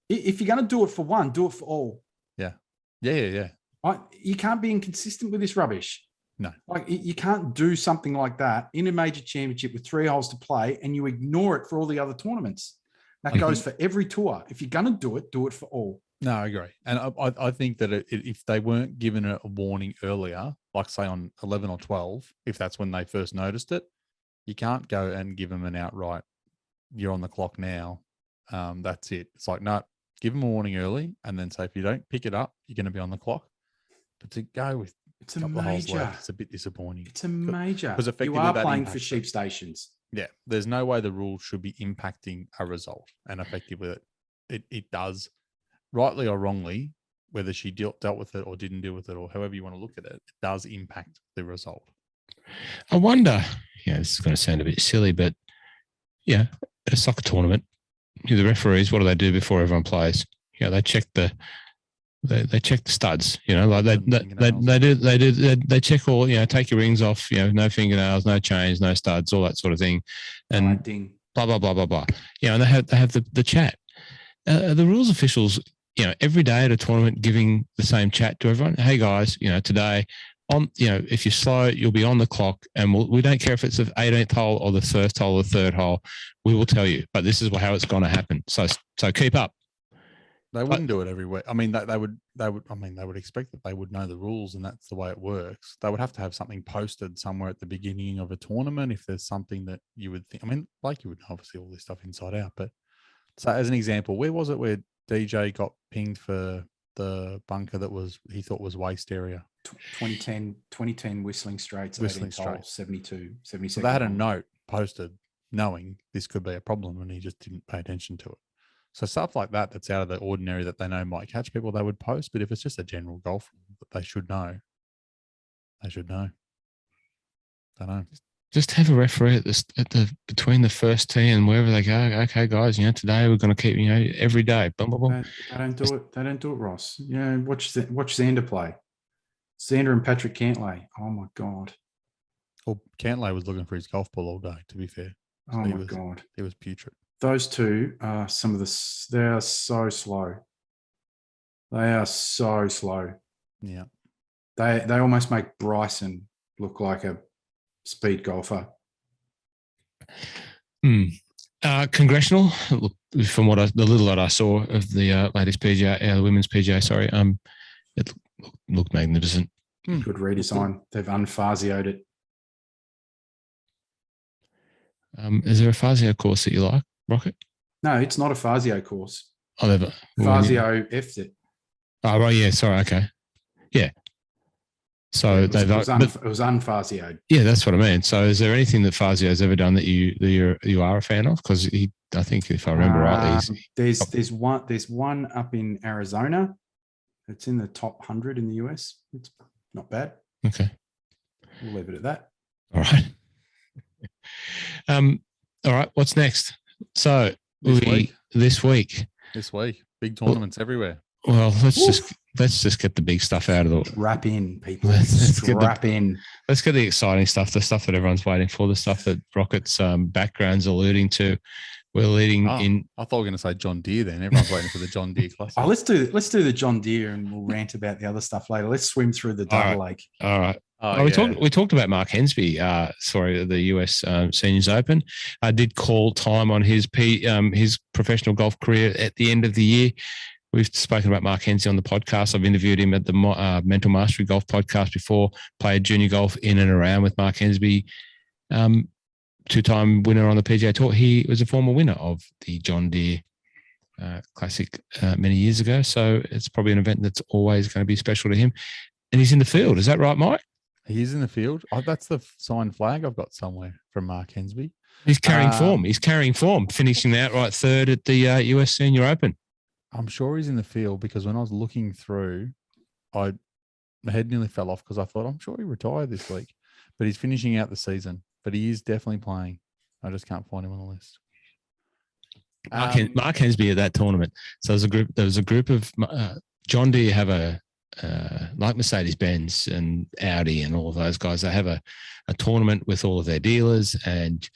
if you're going to do it for one, do it for all. Yeah. You can't be inconsistent with this rubbish. No. Like, you can't do something like that in a major championship with 3 holes to play and you ignore it for all the other tournaments. That goes for every tour. If you're going to do it for all. No, I agree. And I think that if they weren't given a warning earlier, like say on 11 or 12, if that's when they first noticed it, you can't go and give them an outright, you're on the clock now. That's it. It's like, no, give them a warning early and then say, if you don't pick it up, you're going to be on the clock. But to go with it's a major. It's a bit disappointing. It's a major. Because you are playing for sheep stations. Yeah, there's no way the rule should be impacting a result, and effectively, it does, rightly or wrongly, whether she dealt with it or didn't deal with it, or however you want to look at it, it does impact the result. I wonder. Yeah, this is going to sound a bit silly, but yeah, at a soccer tournament, the referees, what do they do before everyone plays? Yeah, they check the. They check the studs, you know, like they check all, you know, take your rings off, you know, no fingernails, no chains, no studs, all that sort of thing, and blah blah blah blah blah. You know, and they have the chat. The rules officials, you know, every day at a tournament giving the same chat to everyone. Hey guys, you know, today on, you know, if you're slow, you'll be on the clock, and we don't care if it's the 18th hole or the first hole or the third hole. We will tell you, but this is how it's going to happen. So keep up. They wouldn't do it every week. I mean, they would expect that they would know the rules, and that's the way it works. They would have to have something posted somewhere at the beginning of a tournament if there's something that you would think. I mean, like, you would know obviously all this stuff inside out. But so, as an example, where was it where DJ got pinged for the bunker that he thought was waste area? 2010 Whistling Straits, 72, 76. So they had a note posted knowing this could be a problem, and he just didn't pay attention to it. So stuff like that, that's out of the ordinary, that they know might catch people, they would post. But if it's just a general golf rule that they should know, they should know. Don't know. Just have a referee at the between the first tee and wherever they go. Okay, guys, you know, today we're going to keep, you know, every day. Boom, boom, boom. They don't do it. They don't do it, Ross. You know, watch Xander play. Xander and Patrick Cantlay. Oh my God. Well, Cantlay was looking for his golf ball all day, to be fair. So my God. He was putrid. Those two are they are so slow. They are so slow. Yeah. They almost make Bryson look like a speed golfer. Congressional, look, from the little that I saw of the latest PGA, the women's PGA, sorry, it looked magnificent. Good redesign. They've unfazioed it. Is there a Fazio course that you like, Rocket? No, it's not a Fazio course. Oh, Fazio F'd it. Oh, right, yeah, sorry, okay. Yeah. So it was unfazioed. Yeah, that's what I mean. So is there anything that Fazio's ever done that you are a fan of? Because I think if I remember rightly, there's one up in Arizona. It's in the top 100 in the US. It's not bad. Okay, we'll leave it at that. All right. All right. What's next? So this week, big tournaments everywhere. Well, let's just get the big stuff out of the way. Strap in, people. Strap in. Let's get the exciting stuff, the stuff that everyone's waiting for, the stuff that Rocket's background's alluding to. We're leading in. I thought we were going to say John Deere then. Everyone's waiting for the John Deere Classic. Oh, let's do the John Deere and we'll rant about the other stuff later. Let's swim through the double lake. All right. We talked about Mark Hensby, the US Seniors Open. I did call time on his professional golf career at the end of the year. We've spoken about Mark Hensby on the podcast. I've interviewed him at the Mental Mastery Golf podcast before, played junior golf in and around with Mark Hensby, two-time winner on the PGA Tour. He was a former winner of the John Deere Classic many years ago. So it's probably an event that's always going to be special to him. And he's in the field. Is that right, Mike? He is in the field. Oh, that's the signed flag I've got somewhere from Mark Hensby. He's carrying form. Finishing the outright third at the US Senior Open. I'm sure he's in the field because when I was looking through, my head nearly fell off because I thought, I'm sure he retired this week. But he's finishing out the season. But he is definitely playing. I just can't find him on the list. Mark Hensby at that tournament. So there was a group of John Deere have like Mercedes-Benz and Audi and all of those guys. They have a tournament with all of their dealers. And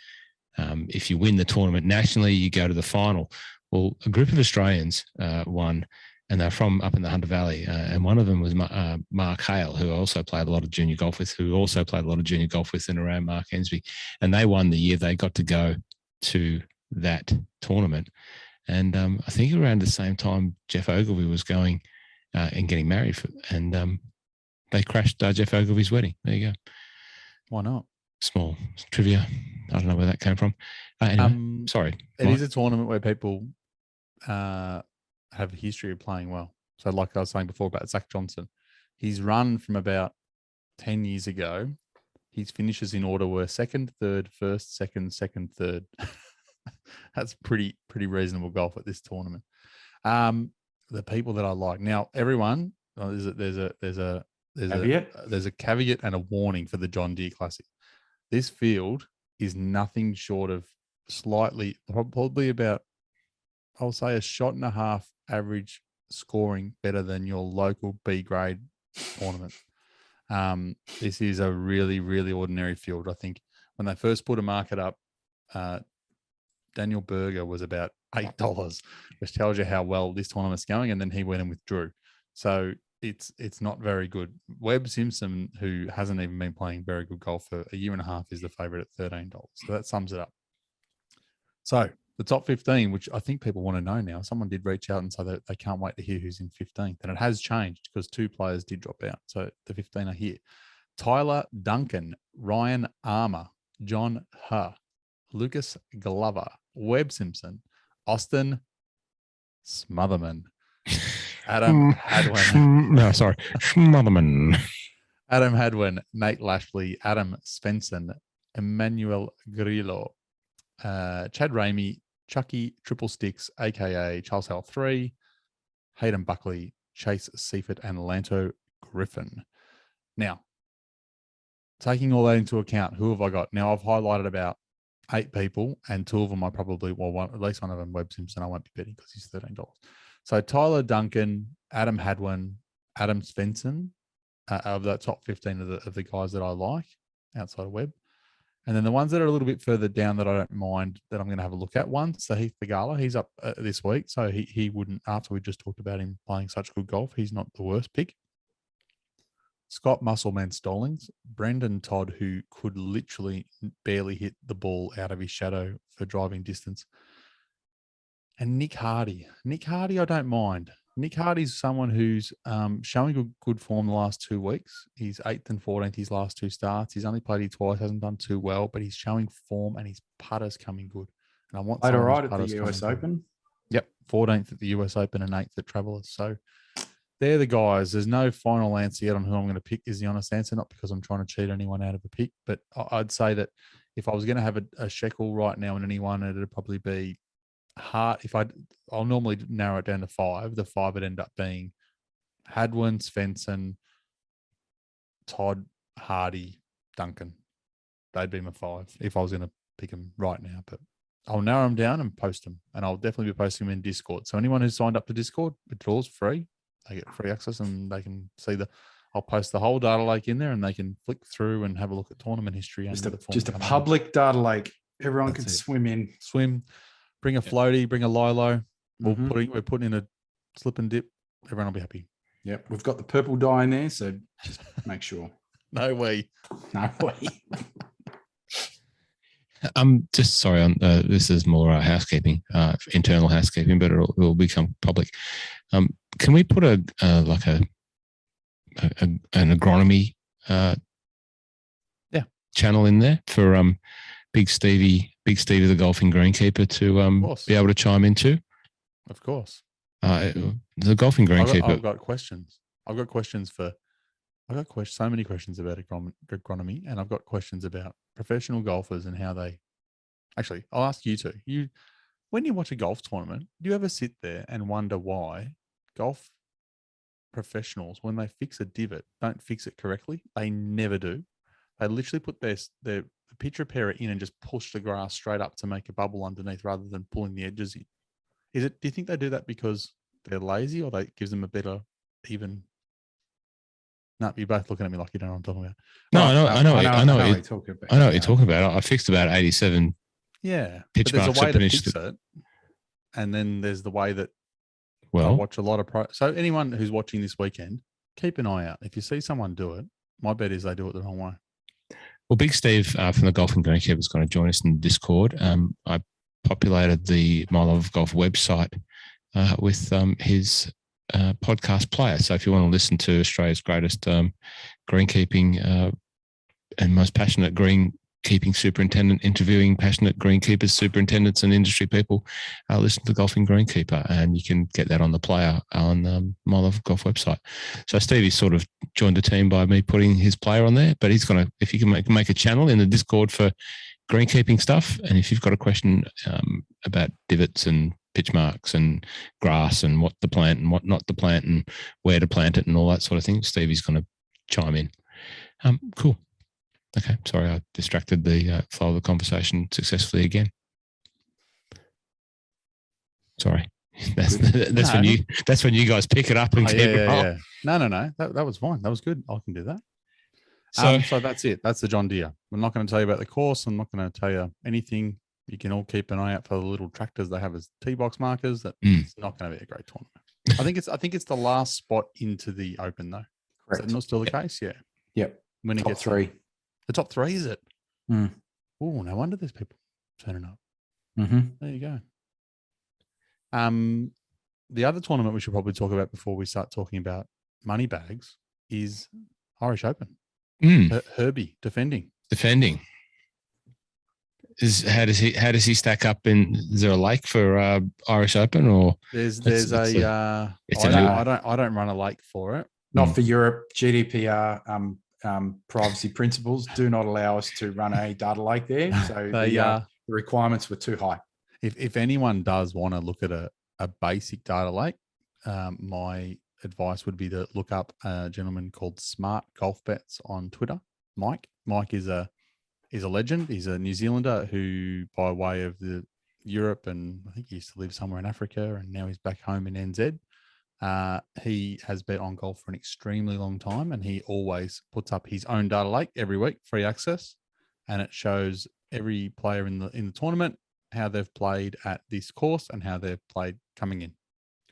if you win the tournament nationally, you go to the final. Well, a group of Australians won, and they're from up in the Hunter Valley. And one of them was Mark Hale, who also played a lot of junior golf with, and around Mark Hensby. And they won the year they got to go to that tournament. And I think around the same time, Jeff Ogilvy was going and getting married. They crashed Jeff Ogilvy's wedding. There you go. Why not? Small trivia. I don't know where that came from. Anyway, sorry. It is a tournament where people have a history of playing well. So like I was saying before about Zach Johnson, he's run from about 10 years ago. His finishes in order were second, third, first, second, third. That's pretty reasonable golf at this tournament. The people that I like now, everyone, there's a caveat and a warning for the John Deere Classic. This field is nothing short of slightly, probably about, I'll say, a shot and a half average scoring better than your local B grade tournament. This is a really, really ordinary field. I think when they first put a market up, Daniel Berger was about $8, which tells you how well this tournament's going. And then he went and withdrew. So it's not very good. Webb Simpson, who hasn't even been playing very good golf for a year and a half, is the favorite at $13. So that sums it up. So the top 15, which I think people want to know now, someone did reach out and say that they can't wait to hear who's in 15th. And it has changed because 2 players did drop out. So the 15 are here. Tyler Duncan, Ryan Armour, John Huh, Lucas Glover, Webb Simpson, Austin Smotherman, Adam Hadwin. No, sorry. Smotherman. Adam Hadwin, Nate Lashley, Adam Svensson, Emmanuel Grillo, Chad Ramey, Chucky Triple Sticks, a.k.a. Charles Howell 3, Hayden Buckley, Chase Seifert, and Lanto Griffin. Now, taking all that into account, who have I got? Now, I've highlighted about 8 people, and 2 of them I probably, at least one of them, Webb Simpson, I won't be betting because he's $13. So Tyler Duncan, Adam Hadwin, Adam Svensson, of that top 15 of the guys that I like outside of Webb. And then the ones that are a little bit further down that I don't mind that I'm going to have a look at. One, Sahith Theegala, he's up this week. So he wouldn't, after we just talked about him playing such good golf, he's not the worst pick. Scott Muscleman Stallings, Brendan Todd, who could literally barely hit the ball out of his shadow for driving distance. And Nick Hardy. Nick Hardy, I don't mind. Nick Hardy's someone who's showing good form the last 2 weeks. He's 8th and 14th his last 2 starts. He's only played it twice, hasn't done too well, but he's showing form and his putter's coming good. And I want played all right at the US Open. Yep, 14th at the US Open and 8th at Travelers. So they're the guys. There's no final answer yet on who I'm going to pick is the honest answer, not because I'm trying to cheat anyone out of a pick, but I'd say that if I was going to have a shekel right now in anyone, it'd probably be Hart. I'll normally narrow it down to 5. The 5 would end up being Hadwin, Svensson, Todd, Hardy, Duncan. They'd be my 5 if I was going to pick them right now, but I'll narrow them down and post them, and I'll definitely be posting them in Discord. So anyone who's signed up to Discord, it's all free. They get free access, and they can see I'll post the whole data lake in there, and they can flick through and have a look at tournament history. Just a public data lake. Everyone can swim in. Swim, bring a floaty, bring a lilo. We're putting in a slip and dip. Everyone will be happy. Yep. We've got the purple dye in there, so just make sure. No way. No way. I'm just sorry. This is more housekeeping, internal housekeeping, but it will become public. Can we put an agronomy channel in there for Big Stevie the golfing greenkeeper to be able to chime into? Of course. The golfing greenkeeper. I've got questions. I've got so many questions about agronomy, and I've got questions about professional golfers and how they. Actually, I'll ask you two. When you watch a golf tournament, do you ever sit there and wonder why golf professionals, when they fix a divot, don't fix it correctly? They never do. They literally put their pitch repairer in and just push the grass straight up to make a bubble underneath rather than pulling the edges in. Do you think they do that because they're lazy, or that gives them a better even? No, you're both looking at me like you don't know what I'm talking about. No, I know what you're talking about. I know what you're talking about. I fixed about 87. Yeah, pitch but there's marks a way to fix it, and then there's the way that I watch a lot of So anyone who's watching this weekend, keep an eye out. If you see someone do it, my bet is they do it the wrong way. Well, Big Steve from the Golfing Greenkeeper is going to join us in Discord. I populated the My Love of Golf website with his podcast player. So if you want to listen to Australia's greatest greenkeeping and most passionate greenkeeping superintendent interviewing passionate greenkeepers, superintendents and industry people, listen to the Golfing Greenkeeper, and you can get that on the player on My Love of Golf website. So Stevie sort of joined the team by me putting his player on there, but he's going to, if you can make a channel in the Discord for greenkeeping stuff, and if you've got a question about divots and pitch marks and grass and what to plant and what not to plant and where to plant it and all that sort of thing, Stevie's going to chime in. Cool. Okay, sorry, I distracted the flow of the conversation successfully again. Sorry, that's when you guys pick it up and keep it rolling. No. That was fine. That was good. I can do that. So that's it. That's the John Deere. I'm not going to tell you about the course. I'm not going to tell you anything. You can all keep an eye out for the little tractors they have as tee box markers. It's not going to be a great tournament. I think it's the last spot into the Open though. Correct. Is that not still the case? Yeah. Yep. When it gets 3. The top 3, is it? Oh, no wonder there's people turning up. There you go. The other tournament we should probably talk about before we start talking about money bags is Irish Open. Herbie defending. How does he stack up in? Is there a lake for Irish Open, or I don't run a lake for it. Not for Europe. GDPR privacy principles do not allow us to run a data lake there. So the requirements were too high. If anyone does want to look at a basic data lake, my advice would be to look up a gentleman called Smart Golf Bets on Twitter. Mike is a legend. He's a New Zealander who, by way of the Europe, and I think he used to live somewhere in Africa, and now he's back home in NZ. He has bet on golf for an extremely long time, and he always puts up his own data lake every week, free access, and it shows every player in the tournament, how they've played at this course and how they've played coming in.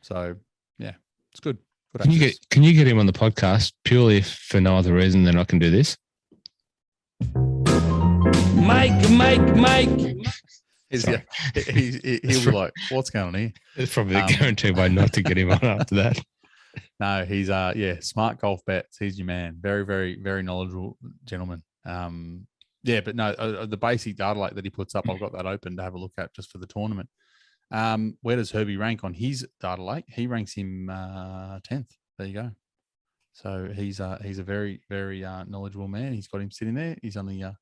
So yeah, it's good. Can you get him on the podcast purely for no other reason than I can do this? Mike. He'll be like, what's going on here? It's probably a guarantee way not to get him on after that. No, he's Smart Golf Bets. He's your man. Very, very, very knowledgeable gentleman. But no, the basic data lake that he puts up, I've got that open to have a look at just for the tournament. Where does Herbie rank on his data lake? He ranks him 10th There you go. So he's a very, very knowledgeable man. He's got him sitting there. He's on the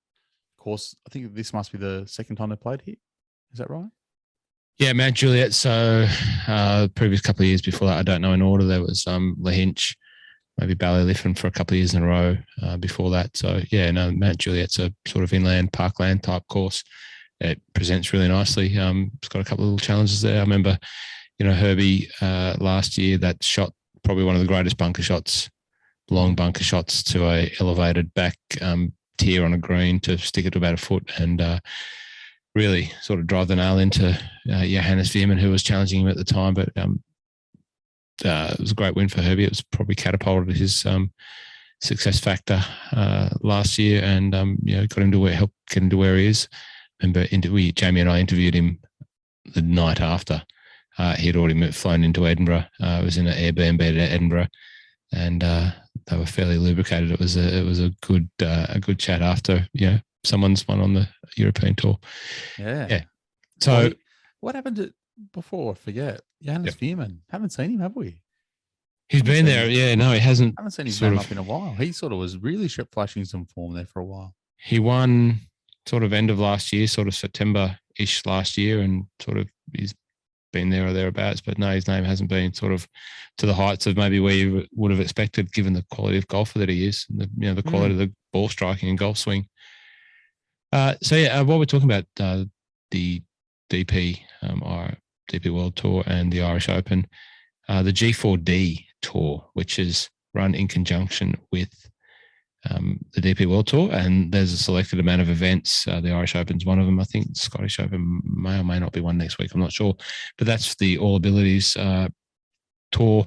course. I think this must be the second time they played here. Is that right? Yeah, Mount Juliet. So previous couple of years before that, I don't know in order, there was Lahinch, maybe Ballyliffin for a couple of years in a row before that. So, yeah, no, Mount Juliet's a sort of inland parkland type course. It presents really nicely. It's got a couple of little challenges there. I remember, Herbie last year, that shot probably one of the greatest bunker shots, long bunker shots to a elevated back tier on a green to stick it to about a foot and really sort of drive the nail into Johannes Veerman, who was challenging him at the time. But it was a great win for Herbie. It was probably catapulted his success factor last year and, got him to help get him to where he is. Remember, Jamie and I interviewed him the night after. He'd already flown into Edinburgh. Was in an Airbnb at Edinburgh, and they were fairly lubricated. It was a good chat after someone's won on the European Tour. Yeah. So what happened before? I forget. Johannes Veerman. Haven't seen him, have we? He's been there. Yeah, no, he hasn't. Haven't seen his name up in a while. He sort of was really flashing some form there for a while. He won sort of end of last year, sort of September-ish last year, and sort of he's been there or thereabouts. But no, his name hasn't been sort of to the heights of maybe where you would have expected, given the quality of golfer that he is, and the quality of the ball striking and golf swing. What we're talking about, the DP DP World Tour and the Irish Open, the G4D Tour, which is run in conjunction with the DP World Tour, and there's a selected amount of events. The Irish Open's one of them. I think the Scottish Open may or may not be one next week. I'm not sure, but that's the All Abilities Tour.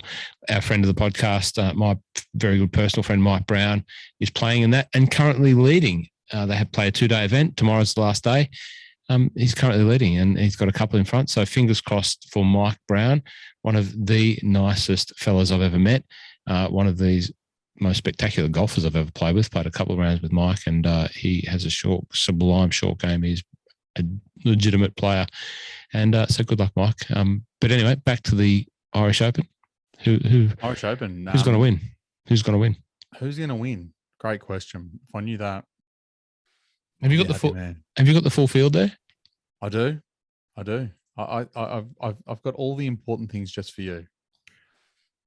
Our friend of the podcast, my very good personal friend Mike Brown, is playing in that and currently leading. They have play a 2-day event. Tomorrow's the last day. He's currently leading and he's got a couple in front. So fingers crossed for Mike Brown, one of the nicest fellas I've ever met. One of these most spectacular golfers I've ever played with. Played a couple of rounds with Mike, and he has a sublime short game. He's a legitimate player. And so good luck, Mike. But anyway, back to the Irish Open. Irish Open. Who's going to win? Who's going to win? Who's going to win? Great question. If I knew that. Have you got the full field there? I do. I've got all the important things just for you.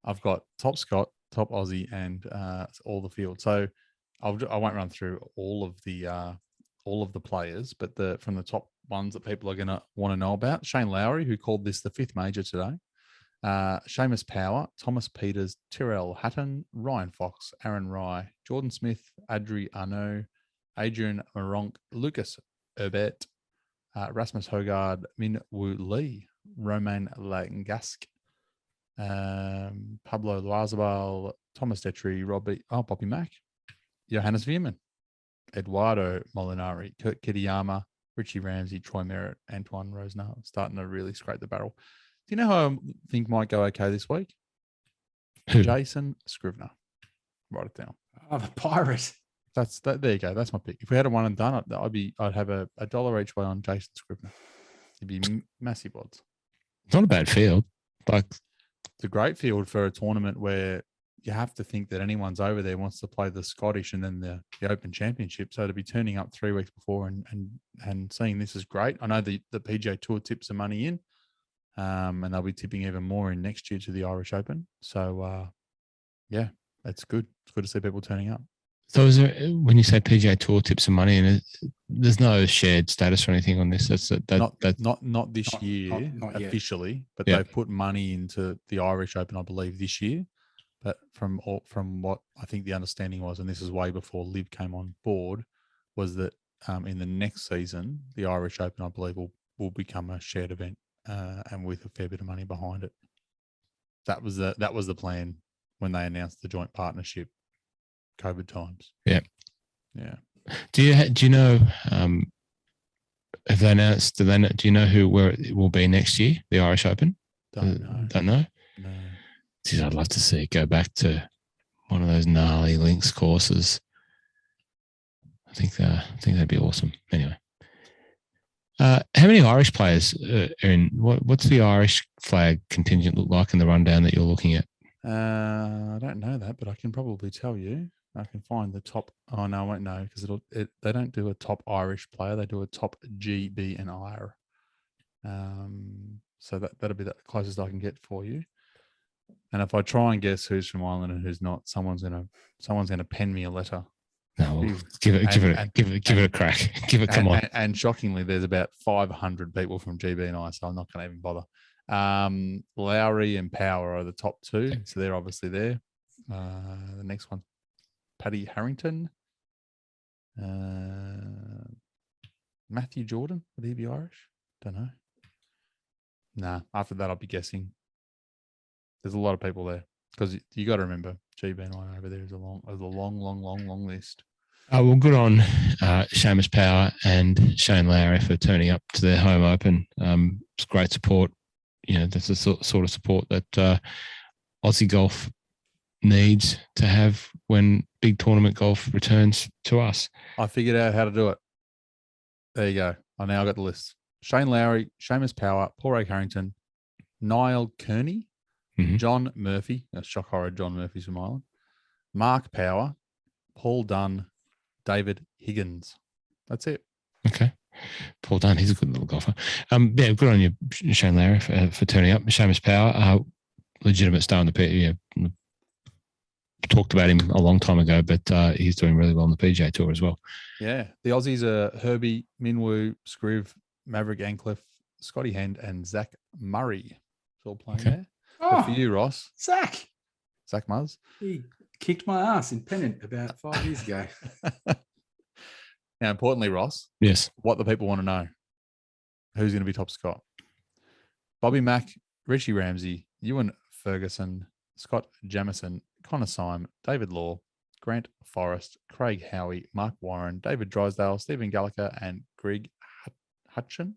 I've got top Scot, top Aussie, and all the field. So I won't run through all of the players, but from the top ones that people are going to want to know about: Shane Lowry, who called this the 5th major today. Seamus Power, Thomas Peters, Tyrrell Hatton, Ryan Fox, Aaron Rye, Jordan Smith, Adri Arnaud, Adrian Maronk, Lucas Herbert, Rasmus Hogard, Min Woo Lee, Romain Langasque, Pablo Loazabal, Thomas Detry, Poppy Mack, Johannes Veerman, Eduardo Molinari, Kurt Kitayama, Richie Ramsey, Troy Merritt, Antoine Rosner, starting to really scrape the barrel. Do you know who I think might go okay this week? Who? Jason Scrivener. Write it down. Oh, the Pirate. There you go. That's my pick. If we had a one and done, I'd have a $1 each way on Jason Scrivener. It'd be massive odds. It's not a bad field. It's a great field for a tournament where you have to think that anyone's over there wants to play the Scottish and then the Open Championship. So to be turning up 3 weeks before and seeing this is great. I know the PGA Tour tips some money in, and they'll be tipping even more in next year to the Irish Open. So yeah, that's good. It's good to see people turning up. So is there, when you say PGA Tour tips some money in, there's no shared status or anything on this? Not this year not officially, but they've put money into the Irish Open, I believe, this year. But from what I think the understanding was, and this is way before LIV came on board, was that in the next season, the Irish Open, I believe, will become a shared event and with a fair bit of money behind it. That was the plan when they announced the joint partnership. COVID times. Yeah. Do you know? Have they announced? Do you know where it will be next year? The Irish Open. Don't know. No. Geez, I'd love to see it go back to one of those gnarly links courses. I think that'd be awesome. Anyway, how many Irish players are in? What's the Irish flag contingent look like in the rundown that you're looking at? I don't know that, but I can probably tell you. I can find the top. Oh no, I won't know because they don't do a top Irish player. They do a top GB and IR. So that'll be the closest I can get for you. And if I try and guess who's from Ireland and who's not, someone's gonna pen me a letter. No, we'll give it a crack. Come on. And shockingly, there's about 500 people from GB and I, so I'm not going to even bother. Lowry and Power are the top two, so they're obviously there. The next one, Paddy Harrington, Matthew Jordan. Would he be Irish? Don't know. Nah. After that, I'll be guessing. There's a lot of people there because you got to remember GB and I over there is a long list. Well, good on Seamus Power and Shane Lowry for turning up to their home open. It's great support. That's the sort of support that Aussie golf needs to have when big tournament golf returns to us. I figured out how to do it. There you go. I now got the list. Shane Lowry, Seamus Power, Paul Ray Harrington, Niall Kearney, John Murphy. That's shock horror. John Murphy's from Ireland. Mark Power, Paul Dunn, David Higgins. That's it. Okay. Paul Dunn, he's a good little golfer. Yeah, good on you, Shane Lowry, for turning up. Seamus Power, legitimate star on the PGA. Talked about him a long time ago, but he's doing really well on the PGA Tour as well. Yeah. The Aussies are Herbie, Minwoo, Scriv, Maverick Ancliffe, Scotty Hand, and Zach Murray. It's all playing there. Oh, for you, Ross. Zach Muzz. He kicked my ass in pennant about 5 years ago. Now, importantly, Ross. Yes. What the people want to know. Who's going to be top Scott? Bobby Mack, Richie Ramsey, Ewan Ferguson, Scott Jamieson, Connor Syme, David Law, Grant Forrest, Craig Howie, Mark Warren, David Drysdale, Stephen Gallagher, and Greg Hutchin.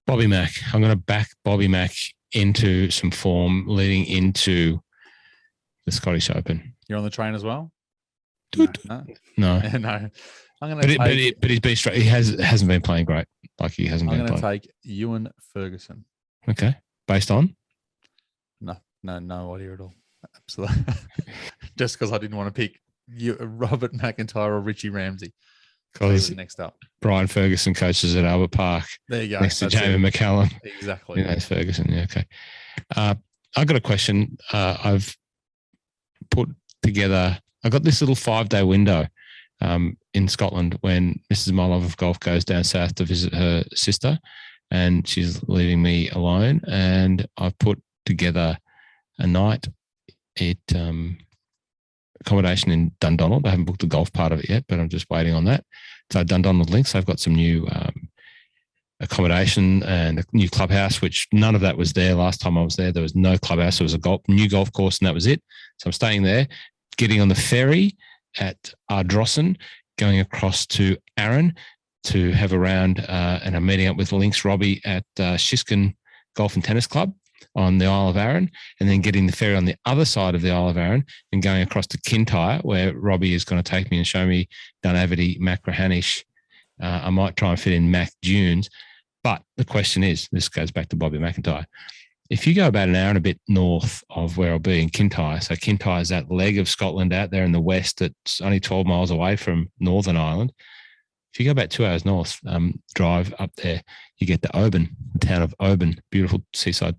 Bobby Mack. I'm going to back Bobby Mack into some form leading into the Scottish Open. You're on the train as well? No. No. I'm going to but he's been straight. He hasn't been playing great. Like he hasn't been playing. I'm going to take Ewan Ferguson. Okay. Based on? No idea at all. Absolutely. Just because I didn't want to pick Robert McIntyre or Richie Ramsey. Because next up, Brian Ferguson coaches at Albert Park. There you go. Next to Jamie McCallum. Exactly. It's Ferguson. Yeah, okay. I've got a question. I've put together, I got this little 5-day window in Scotland when Mrs. My Love of Golf goes down south to visit her sister and she's leaving me alone. And I've put together a night at accommodation in Dundonald. I haven't booked the golf part of it yet, but I'm just waiting on that. So Dundonald links. I've got some new accommodation and a new clubhouse, which none of that was there last time I was there. There was no clubhouse. There was a new golf course, and that was it. So I'm staying there, getting on the ferry at Ardrossan, going across to Arran to have a round, and I'm meeting up with Lynx Robbie at Shiskin Golf and Tennis Club on the Isle of Arran, and then getting the ferry on the other side of the Isle of Arran and going across to Kintyre, where Robbie is going to take me and show me Dunavity, Macrahanish. I might try and fit in Mac Dunes. But the question is, this goes back to Bobby McIntyre. If you go about an hour and a bit north of where I'll be in Kintyre, so Kintyre is that leg of Scotland out there in the west that's only 12 miles away from Northern Ireland. If you go about 2 hours north, drive up there, you get to Oban, the town of Oban, beautiful seaside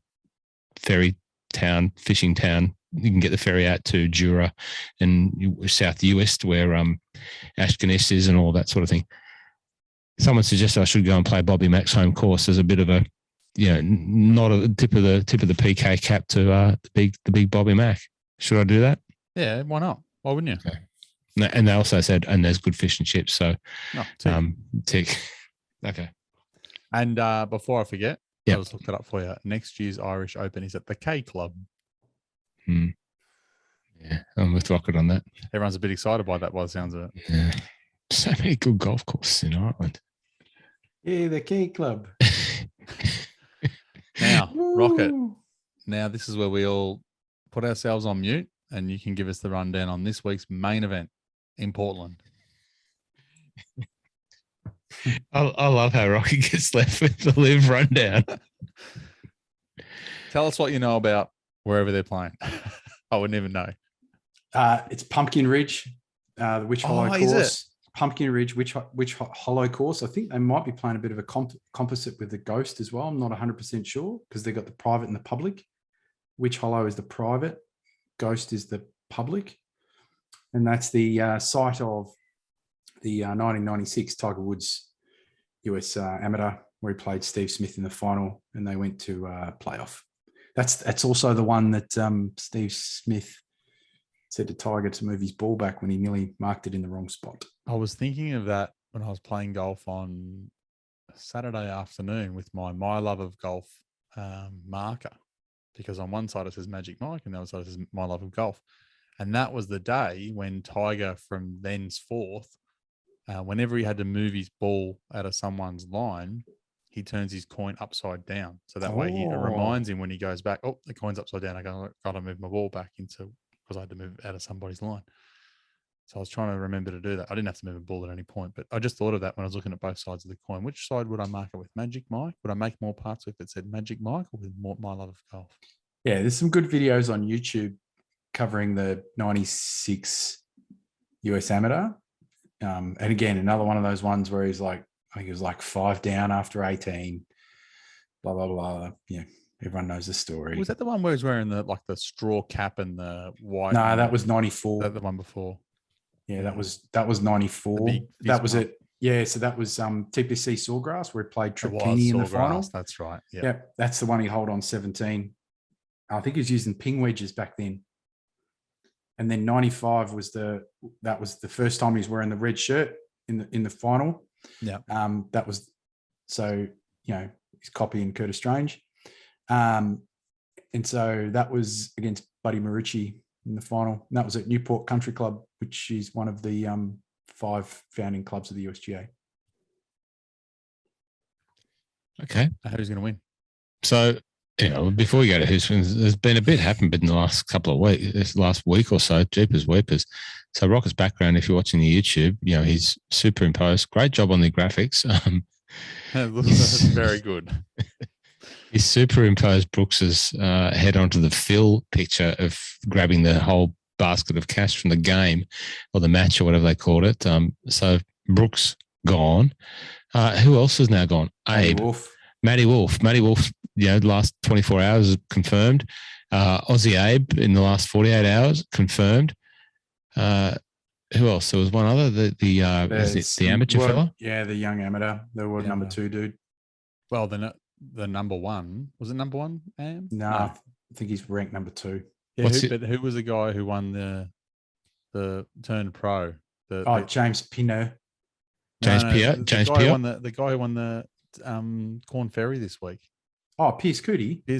ferry town, fishing town. You can get the ferry out to Jura and South Uist, where Ashkenis is and all that sort of thing. Someone suggested I should go and play Bobby Mack's home course as a bit of a, not a tip of the PK cap to the big Bobby Mack. Should I do that? Yeah, why not? Why wouldn't you? Okay. And they also said, and there's good fish and chips. So, tick. Okay. And before I forget, yep. I'll just look it up for you. Next year's Irish Open is at the K Club. Yeah, I'm with Rocket on that. Everyone's a bit excited by that by the sounds of it. Yeah. So many good golf courses in Ireland. Yeah, the Key Club. Now, Rocket. Now, this is where we all put ourselves on mute and you can give us the rundown on this week's main event in Portland. I love how Rocky gets left with the LIV rundown. Tell us what you know about wherever they're playing. I wouldn't even know. It's Pumpkin Ridge, the Witch Hollow course. Pumpkin Ridge, Witch Hollow course. I think they might be playing a bit of a composite with the Ghost as well. I'm not 100% sure because they've got the private and the public. Witch Hollow is the private, Ghost is the public. And that's the site of the 1996 Tiger Woods US Amateur, where he played Steve Smith in the final and they went to playoff. That's also the one that Steve Smith said to Tiger to move his ball back when he nearly marked it in the wrong spot. I was thinking of that when I was playing golf on Saturday afternoon with my Love of Golf marker, because on one side it says Magic Mike and the other side it says My Love of Golf. And that was the day when Tiger from thenceforth, whenever he had to move his ball out of someone's line, he turns his coin upside down. So that way it reminds him when he goes back, oh, the coin's upside down. I got to move my ball back into, because I had to move it out of somebody's line. So I was trying to remember to do that. I didn't have to move a ball at any point, but I just thought of that when I was looking at both sides of the coin. Which side would I mark it with? Magic Mike? Would I make more parts if it said Magic Mike or with My Love of Golf? Yeah, there's some good videos on YouTube covering the 96 US Amateur. And again, another one of those ones where he's like, I think he was like 5 down after 18, blah, blah, blah. Yeah, everyone knows the story. Was that the one where he's wearing the straw cap and the white? No, that was 94. That the one before. Yeah, that was 94. That was it. Yeah, so that was TPC Sawgrass where he played Trapini in the final. That's right. Yeah, that's the one he held on 17. I think he was using ping wedges back then. And then 95 was the first time he was wearing the red shirt in the final. Yeah. That was, so, he's copying Curtis Strange. And so that was against Buddy Marucci in the final. And that was at Newport Country Club, which is one of the 5 founding clubs of the USGA. Okay. Who's going to win? So, before we go to who's wins, there's been a bit happened in the last couple of weeks, this last week or so, Jeepers Weepers. So Rocket's background, if you're watching the YouTube, he's superimposed. Great job on the graphics. That's very good. He superimposed Brooks's head onto the Phil picture of grabbing the whole basket of cash from the game or the match or whatever they called it. So Brooks gone. Who else is now gone? Abe. Matty Wolf. The last 24 hours confirmed. Aussie Abe in the last 48 hours confirmed. Who else? There was one other. The amateur fella. Yeah, the young amateur. The world number 2 dude. Well, the number 1 was it number 1? No, I think he's ranked number 2. Yeah, who was the guy who won the turned pro? James Pinot. James Pierre. The guy who won the Corn Ferry this week. Oh, Pierce Cootie. They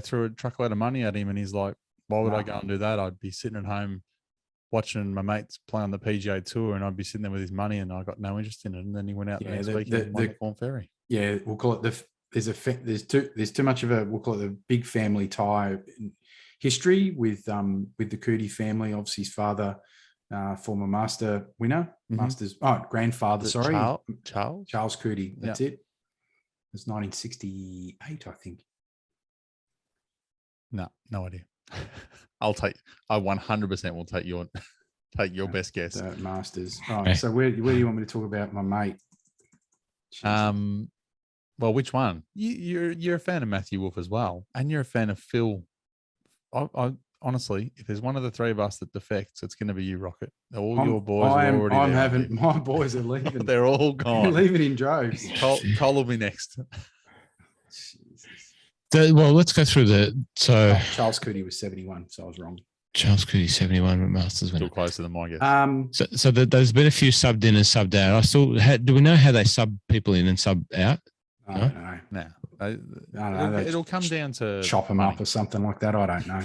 threw a truckload of money at him and he's like, why would I go and do that? I'd be sitting at home watching my mates play on the PGA Tour and I'd be sitting there with his money and I got no interest in it. And then he went out the next week and won the Corn Ferry. Yeah, we'll call it there's too much of a, we'll call it the big family tie history with the Cootie family. Obviously his father, former master winner, grandfather, Charles Cootie. That's it. It was 1968, I think. No idea. I 100% will take your best guess. Masters. Right. So where do you want me to talk about my mate? Jeez. Well, which one? You're a fan of Matthew Wolff as well, and you're a fan of Phil. I honestly, if there's one of the 3 of us that defects, it's going to be you, Rocket. Your boys are already there. My boys are leaving. They're all gone. They're leaving in droves. Cole will be next. Well, let's go through Charles Cootie was 71, so I was wrong. Charles Cootie 71 at Masters winner. Still closer than my guess. So there's been a few subbed in and subbed out. Do we know how they sub people in and sub out? No. It'll come down to chop them up or something like that. I don't know.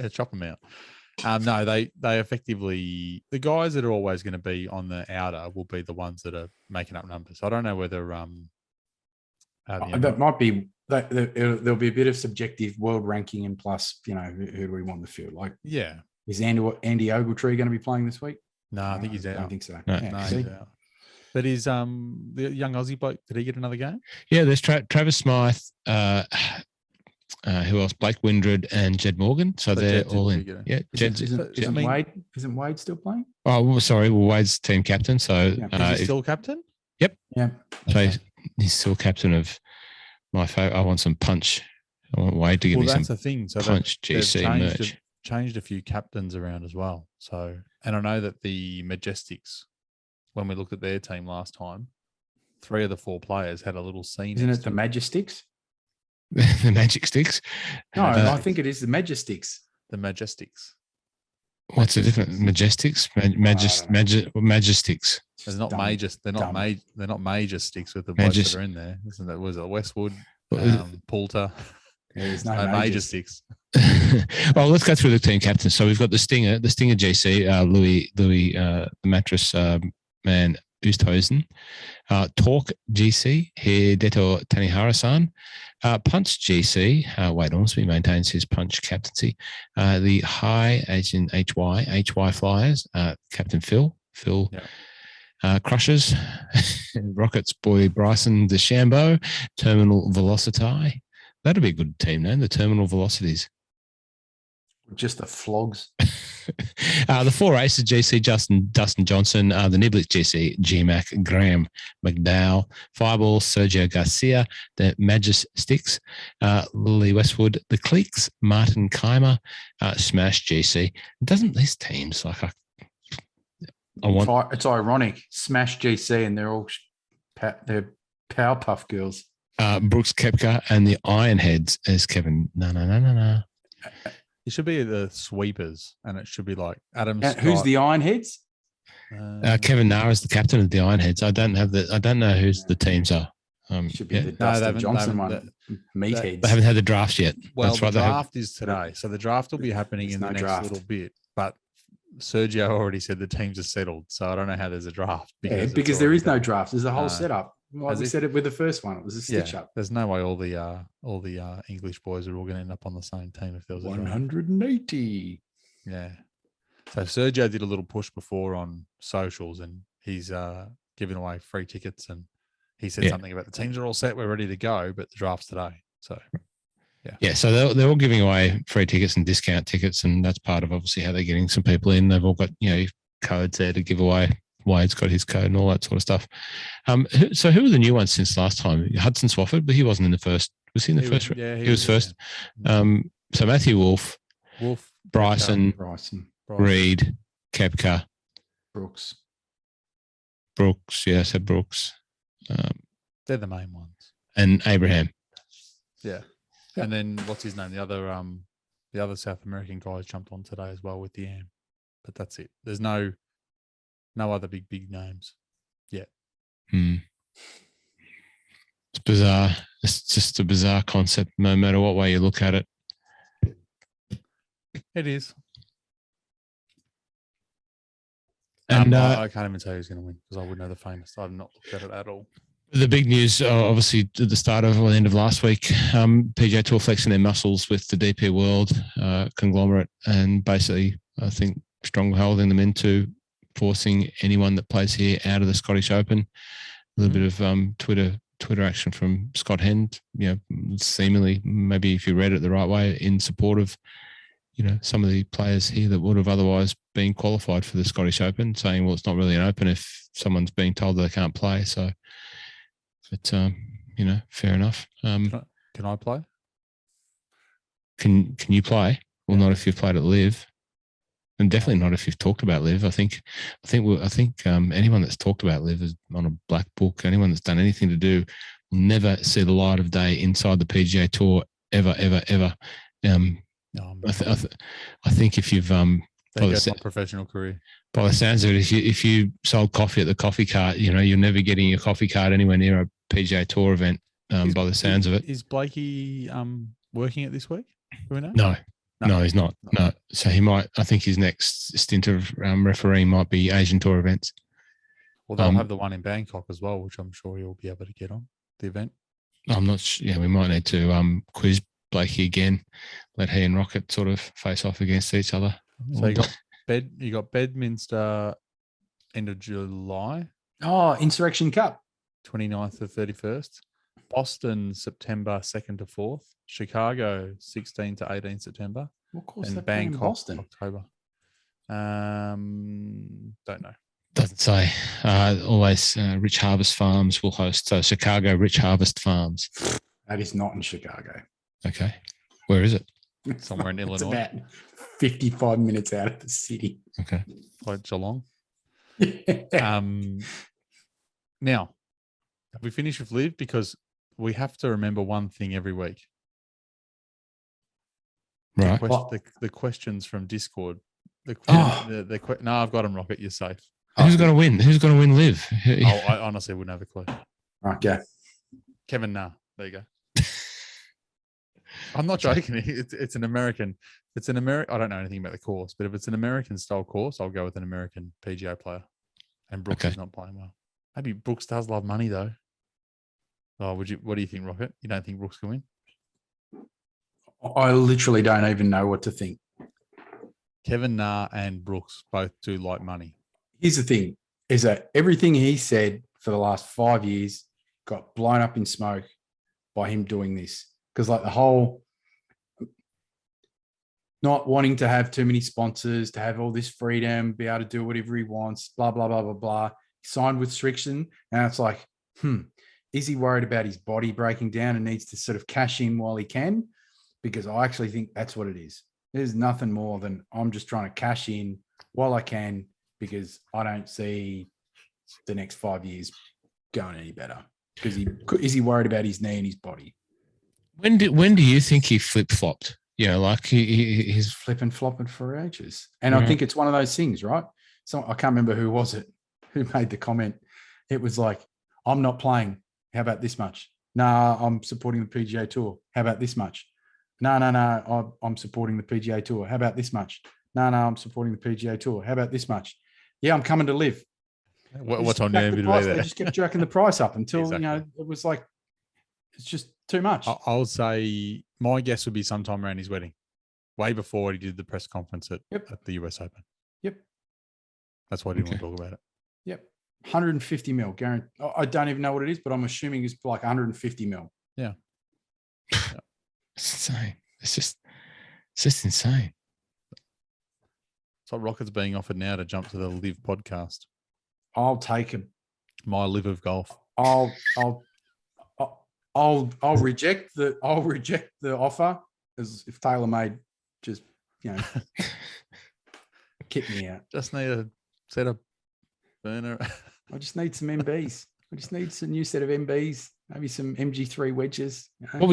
Chop them out. No, they effectively, the guys that are always going to be on the outer will be the ones that are making up numbers. I don't know whether that might be that there'll be a bit of subjective world ranking and plus, who do we want in the field? Like, yeah, is Andy Ogletree going to be playing this week? No, I think he's out. I don't think so. No, he's out. But is the young Aussie bloke, did he get another game? Yeah, there's Travis Smythe, Who else? Blake Windred and Jed Morgan. So they're all in. Yeah, Isn't Wade still playing? Oh, well, sorry. Well, Wade's team captain. So is he still captain? Yep. Yeah. So he's still captain of my favorite. I want some punch. I want Wade to give me some. That's the thing. So punch GC merch. Changed a few captains around as well. So, and I know that the Majestics, when we looked at their team last time, 3 of the 4 players had a little scene. Isn't it the Majestics? The Magic Sticks? No, I think it is the Majestics. The Majestics. What's the difference? Majestics? Majestics. There's not major. They're not major sticks with the blokes that are in there. Isn't that? Was it Westwood, Poulter? Yeah, there's no major sticks. Well, let's go through the team captains. So we've got the Stinger GC, Louis, the mattress man, Oosthuizen. Talk GC, Hideto Tanihara-san. Punch GC, Wade Ormsby maintains his punch captaincy. The High Asian HY Flyers, Captain Phil. Crushers, Rockets boy Bryson DeChambeau, Terminal Velocity. That'd be a good team name, the Terminal Velocities. Just the flogs. The 4 Aces GC, Dustin Johnson. The Niblets GC, G-Mac, Graham McDowell. Fireball, Sergio Garcia. The Majestics, Lily Westwood. The Cliques, Martin Keimer. Smash GC. Doesn't these teams like it's ironic. Smash GC and they're all they're Powerpuff Girls. Brooks Koepka and the Ironheads as Kevin. No. It should be the Sweepers, and it should be like Adam. Who's the Ironheads? Kevin Nara is the captain of the Ironheads. I don't know who's the teams are. Should be the Dustin Johnson one. Meatheads. They haven't had the draft yet. Well, that's right, the draft is today, so the draft will be happening in the next little bit. But Sergio already said the teams are settled, so I don't know how there's a draft. Because there is no draft. There's a whole setup. Like we said it with the first one, it was a stitch up. There's no way all the English boys are all going to end up on the same team if there was 180. Yeah. So Sergio did a little push before on socials, and he's giving away free tickets, and he said something about the teams are all set, we're ready to go, but the draft's today. So yeah. So they're all giving away free tickets and discount tickets, and that's part of obviously how they're getting some people in. They've all got codes there to give away. Wade's got his code and all that sort of stuff. So who are the new ones since last time? Hudson Swafford, but he wasn't in the first. Was he in the first? He was first. Yeah. So Matthew Wolf, Bryson, Reed, Koepka, Brooks. Yeah, I said Brooks. They're the main ones. And Abraham. Yeah. And then what's his name? The other South American guys jumped on today as well with the AM. But that's it. There's no other big names yet. It's bizarre. It's just a bizarre concept, no matter what way you look at it. It is. And I can't even tell who's going to win because I wouldn't know the famous. I've not looked at it at all. The big news, obviously, at the start of or the end of last week, PGA Tour flexing their muscles with the DP World conglomerate, and basically, I think, strongholding them into forcing anyone that plays here out of the Scottish Open. A little bit of Twitter action from Scott Hend, seemingly, maybe if you read it the right way, in support of, some of the players here that would have otherwise been qualified for the Scottish Open, saying, well, it's not really an open if someone's being told that they can't play. So, but, fair enough. Can I play? Can you play? Well, not if you've played at LIV. And definitely not if you've talked about LIV. I think anyone that's talked about LIV is on a black book. Anyone that's done anything to do will never see the light of day inside the PGA Tour ever. I think if you've professional career. By the sounds of it, if you sold coffee at the coffee cart, you're never getting your coffee cart anywhere near a PGA Tour event. By the sounds of it, is Blakey working it this week? Do we know? No, he's not. No. So he might, I think his next stint of refereeing might be Asian Tour events. Well, they'll have the one in Bangkok as well, which I'm sure he'll be able to get on the event. I'm not sure. Yeah, we might need to quiz Blakey again, let he and Rocket sort of face off against each other. So you got Bedminster end of July. Oh, Insurrection Cup. 29th to 31st. Boston, September 2nd to 4th. Chicago, 16 to 18 September. What course And they play in Bangkok, Boston? October. Don't know. Doesn't say. Always Rich Harvest Farms will host. So Chicago Rich Harvest Farms. That is not in Chicago. Okay. Where is it? Somewhere in Illinois. It's about 55 minutes out of the city. Okay. Like Geelong. Yeah. Now, have we finished with LIV? Because we have to remember one thing every week. Right. The questions from Discord. No, I've got them, Rocket. You're safe. Who's going to win? Who's going to win LIV? I honestly wouldn't have a clue. Okay. Kevin Na. There you go. I'm not joking. It's an American. I don't know anything about the course, but if it's an American style course, I'll go with an American PGA player. And Brooks is not playing well. Maybe Brooks does love money though. Oh, what do you think, Rocket? You don't think Brooks can win? I literally don't even know what to think. Kevin Na and Brooks both do like money. Here's the thing, is that everything he said for the last 5 years got blown up in smoke by him doing this. Because like the whole not wanting to have too many sponsors, to have all this freedom, be able to do whatever he wants, blah, blah, blah, blah, blah. He signed with restriction. And it's like, is he worried about his body breaking down and needs to sort of cash in while he can? Because I actually think that's what it is. There's nothing more than I'm just trying to cash in while I can because I don't see the next 5 years going any better. Because is he worried about his knee and his body? When do you think he flip-flopped? You know, like he's flipping flopping for ages. And I think it's one of those things, right? So I can't remember who made the comment. It was like, I'm not playing. How about this much? Nah, I'm supporting the PGA Tour. How about this much? No, I'm supporting the PGA Tour. How about this much? No, I'm supporting the PGA Tour. How about this much? Yeah, I'm coming to LIV. What's on your price, They just kept jerking the price up until, it was like, it's just too much. I'll say my guess would be sometime around his wedding, way before he did the press conference at the US Open. Yep. That's why I didn't want to talk about it. Yep. 150 mil guarantee. I don't even know what it is, but I'm assuming it's like 150 mil. Yeah. It's insane. It's just insane. So Rocket's being offered now to jump to the LIV podcast. I'll take him. My LIV of golf. I'll reject the offer as if TaylorMade just kick me out. Just need a set of burner. I just need some MBs. I just need some new set of MBs. Maybe some MG3 wedges. What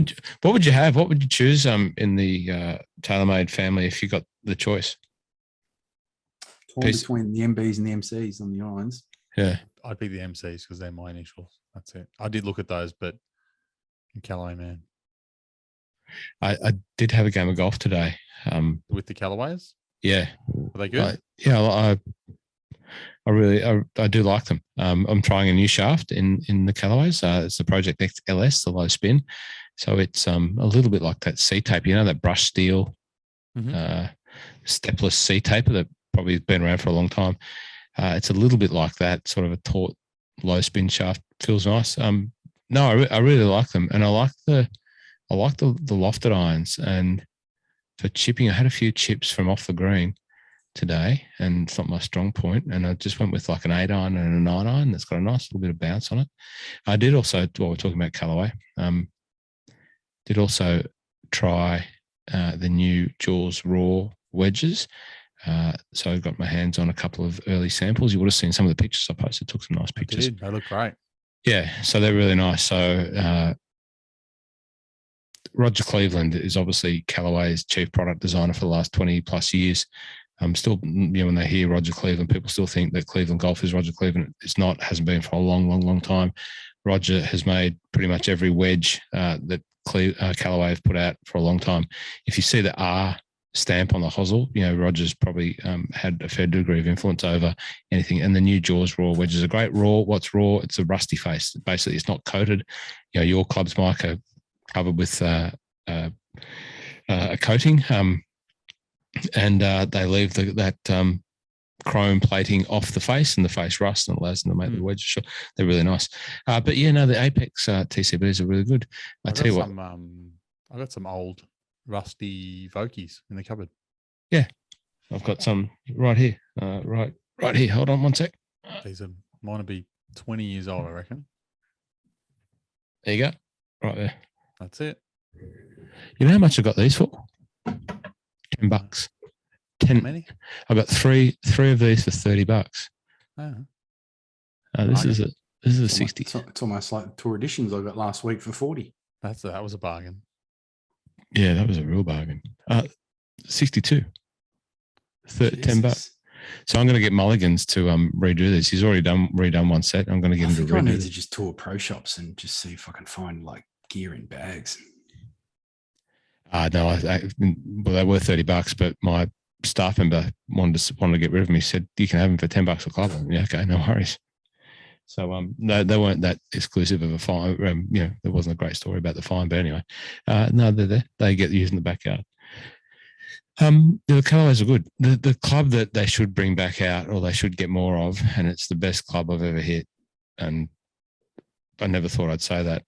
would you have? What would you choose in the TaylorMade family if you got the choice? Between the MBs and the MCs on the irons. Yeah. I'd pick the MCs because they're my initials. That's it. I did look at those, but Callaway, man. I did have a game of golf today. With the Callaways? Yeah. Were they good? I do like them. I'm trying a new shaft in the Callaways. It's the Project XLS, the low spin. So it's a little bit like that C-tape, that brush steel, stepless C-taper that probably has been around for a long time. It's a little bit like that, sort of a taut low spin shaft. Feels nice. No, I really like them, and I like the lofted irons. And for chipping, I had a few chips from off the green today, and it's not my strong point. And I just went with like an 8-iron and a 9-iron that's got a nice little bit of bounce on it. I did also, while we're talking about Callaway, did also try the new Jaws Raw Wedges. So I got my hands on a couple of early samples. You would have seen some of the pictures I posted. Took some nice pictures. I did. They look great. Yeah, so they're really nice. So Roger Cleveland is obviously Callaway's chief product designer for the last 20 plus years. Still, when they hear Roger Cleveland, people still think that Cleveland Golf is Roger Cleveland. It's not. Hasn't been for a long time. Roger has made pretty much every wedge that Callaway have put out for a long time. If you see the R stamp on the hosel, Roger's probably had a fair degree of influence over anything. And the new Jaws Raw wedges are great. Raw, what's raw? It's a rusty face. Basically, it's not coated. Your clubs, Mike, are covered with a coating, and they leave that chrome plating off the face, and the face rust, and allows them to make the wedges short. They're really nice. But yeah, no, the Apex TCBs are really good. I tell you what, I got some old rusty Vokies in the cupboard. Yeah, I've got some right here. Right here. Hold on one sec. These are mine will be 20 years old, I reckon. There you go. Right there. That's it. You know how much I got these for? $10. 10. How many? I got three of these for $30. Oh. This is a 60. It's almost like Tour Editions I got last week for 40. That was a bargain. Yeah, that was a real bargain. 62. $10. So I'm going to get Mulligans to redo this. He's already redone one set. I'm going to get him to redo it. I need to just tour pro shops and just see if I can find like gear in bags. No, well, they were $30, but my staff member wanted to get rid of them. He said, you can have them for $10 a club. Yeah, okay, no worries. So no, they weren't that exclusive of a fine. There wasn't a great story about the fine, but anyway, no, they're there. They get used in the backyard. The colours are good. The club that they should bring back out, or they should get more of, and it's the best club I've ever hit, and I never thought I'd say that.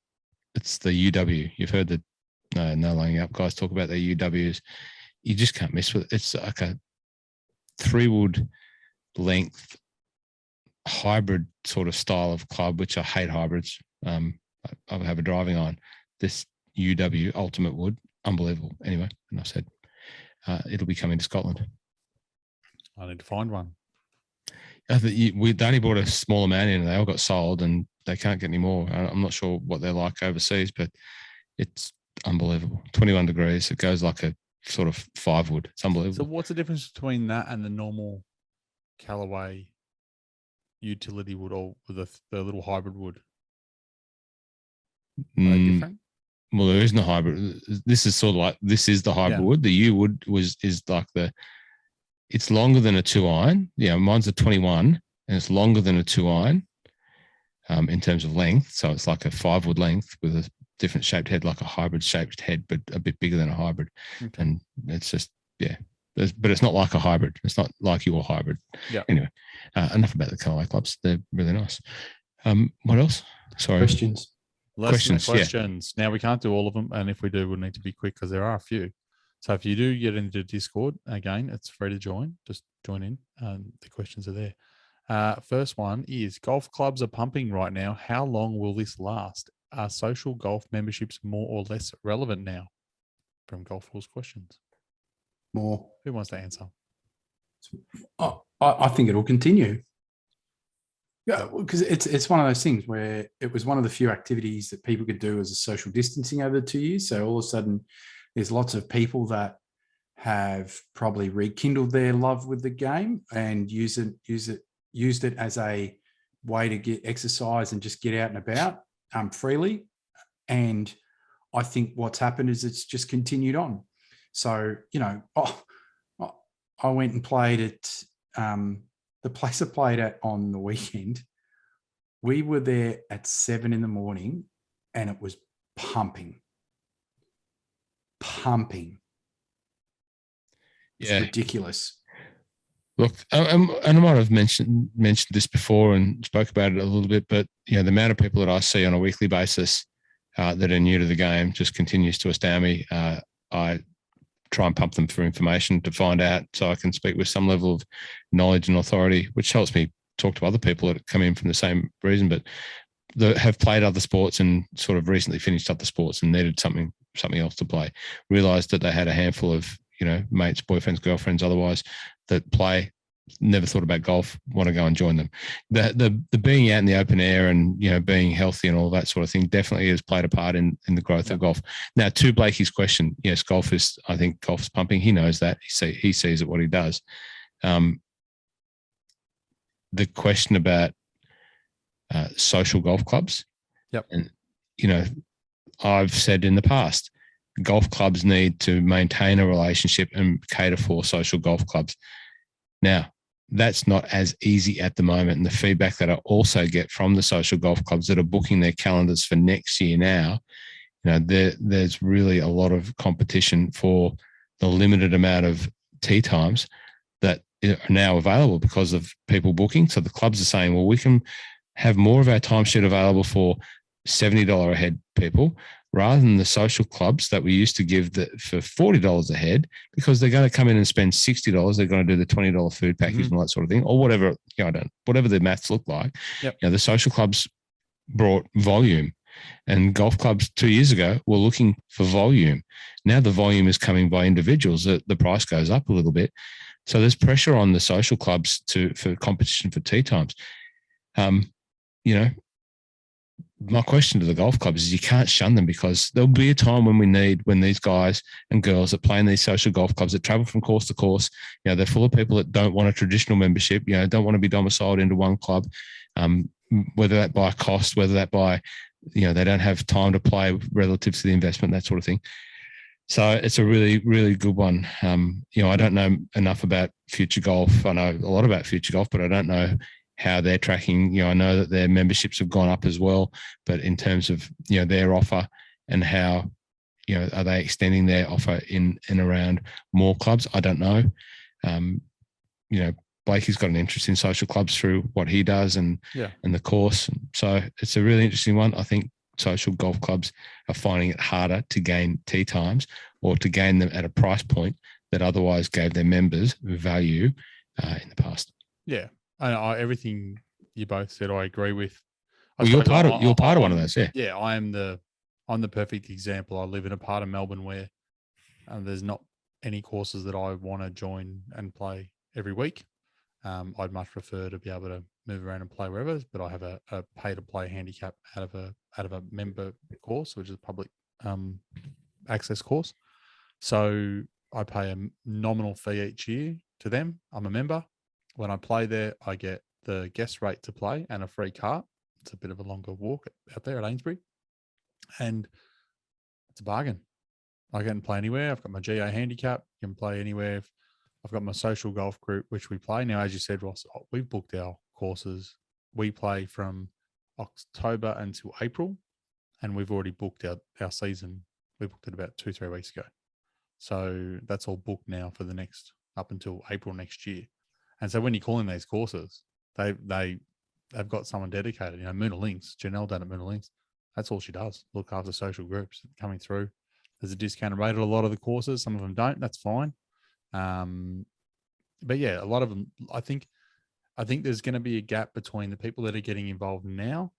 It's the UW. You've heard the no laying up guys talk about their UWs. You just can't mess with it. It's like a 3-wood length hybrid sort of style of club, which I hate hybrids. I have a driving iron. This UW Ultimate Wood, unbelievable. Anyway, enough said. It'll be coming to Scotland. I need to find one. We only bought a small amount in, and they all got sold, and they can't get any more. I'm not sure what they're like overseas, but it's unbelievable. 21 degrees. It goes like a sort of 5-wood. It's unbelievable. So what's the difference between that and the normal Callaway utility wood, or the little hybrid wood? Are they different? Well, there isn't a hybrid. This is sort of like, this is the hybrid wood. The U wood is like it's longer than a 2-iron. Yeah, mine's a 21, and it's longer than a 2-iron in terms of length. So it's like a 5-wood length with a different shaped head, like a hybrid shaped head, but a bit bigger than a hybrid. Okay. And it's just, but it's not like a hybrid. It's not like your hybrid. Yeah. Anyway, enough about the Callaway clubs. They're really nice. What else? Sorry. Questions. Questions. Yeah. Now we can't do all of them, and if we do, we'll need to be quick because there are a few. So if you do get into Discord, again, it's free to join. Just join in. The questions are there. First one is: golf clubs are pumping right now. How long will this last? Are social golf memberships more or less relevant now? From Golf Rules Questions. More. Who wants to answer? I think it'll continue. Yeah, because it's one of those things where it was one of the few activities that people could do as a social distancing over the 2 years. So all of a sudden, there's lots of people that have probably rekindled their love with the game and used it as a way to get exercise and just get out and about freely. And I think what's happened is it's just continued on. So, I went and played at the place I played at on the weekend. We were there at 7 a.m, and it was pumping. It's ridiculous. Look, and I might have mentioned this before and spoke about it a little bit, but the amount of people that I see on a weekly basis that are new to the game just continues to astound me. I try and pump them for information to find out so I can speak with some level of knowledge and authority, which helps me talk to other people that come in from the same reason, but that have played other sports and sort of recently finished other sports and needed something else to play. Realised that they had a handful of, mates, boyfriends, girlfriends, otherwise that play, never thought about golf, want to go and join them. The being out in the open air and, being healthy and all that sort of thing definitely has played a part in the growth of golf. Now, to Blakey's question, yes, I think golf's pumping. He knows that. He sees it, what he does. The question about social golf clubs. Yep. And, I've said in the past, golf clubs need to maintain a relationship and cater for social golf clubs. Now, that's not as easy at the moment. And the feedback that I also get from the social golf clubs that are booking their calendars for next year now, there's really a lot of competition for the limited amount of tee times that are now available because of people booking. So the clubs are saying, well, we can have more of our timesheet available for $70 a head people rather than the social clubs that we used to give for $40 a head, because they're going to come in and spend $60. They're going to do the $20 food package and all that sort of thing, or whatever, whatever the maths look like. Yep. The social clubs brought volume, and golf clubs 2 years ago were looking for volume. Now the volume is coming by individuals. The price goes up a little bit. So there's pressure on the social clubs for competition for tee times. My question to the golf clubs is you can't shun them, because there'll be a time when these guys and girls that play in these social golf clubs that travel from course to course, they're full of people that don't want a traditional membership, don't want to be domiciled into one club, whether that by cost, whether that by, they don't have time to play relative to the investment, that sort of thing. So it's a really, really good one. I don't know enough about Future Golf. I know a lot about Future Golf, but I don't know how they're tracking. I know that their memberships have gone up as well, but in terms of, their offer and how, are they extending their offer in and around more clubs? I don't know. Blakey's got an interest in social clubs through what he does and the course. So it's a really interesting one. I think social golf clubs are finding it harder to gain tee times, or to gain them at a price point that otherwise gave their members value in the past. Yeah. Everything you both said, I agree with. Well, you're part of one of those, yeah. Yeah, I'm the perfect example. I live in a part of Melbourne where there's not any courses that I want to join and play every week. I'd much prefer to be able to move around and play wherever, but I have a pay to play handicap out of a member course, which is a public access course. So I pay a nominal fee each year to them. I'm a member. When I play there, I get the guest rate to play and a free cart. It's a bit of a longer walk out there at Ainsbury. And it's a bargain. I can play anywhere. I've got my GA handicap. I can play anywhere. I've got my social golf group, which we play. Now, as you said, Ross, we've booked our courses. We play from October until April, and we've already booked our season. We booked it about 2-3 weeks ago. So that's all booked now for the next, up until April next year. And so when you call in these courses, they've got someone dedicated. Moona Links, Janelle down at Moona Links, that's all she does. Look after social groups coming through. There's a discounted rate at a lot of the courses. Some of them don't. That's fine. But yeah, a lot of them. I think there's going to be a gap between the people that are getting involved now,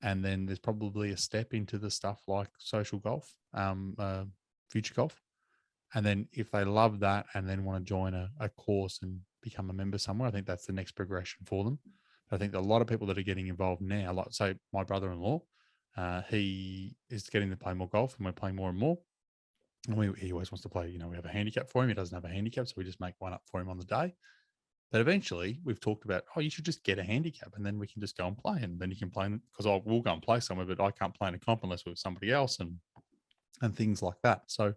and then there's probably a step into the stuff like social golf, Future Golf. And then if they love that and then want to join a course and become a member somewhere, I think that's the next progression for them. But I think a lot of people that are getting involved now, like say my brother-in-law, he is getting to play more golf, and we're playing more and more. And he always wants to play, we have a handicap for him. He doesn't have a handicap, so we just make one up for him on the day. But eventually we've talked about, you should just get a handicap and then we can just go and play. And then you can play, because we'll go and play somewhere, but I can't play in a comp unless we're with somebody else and things like that. So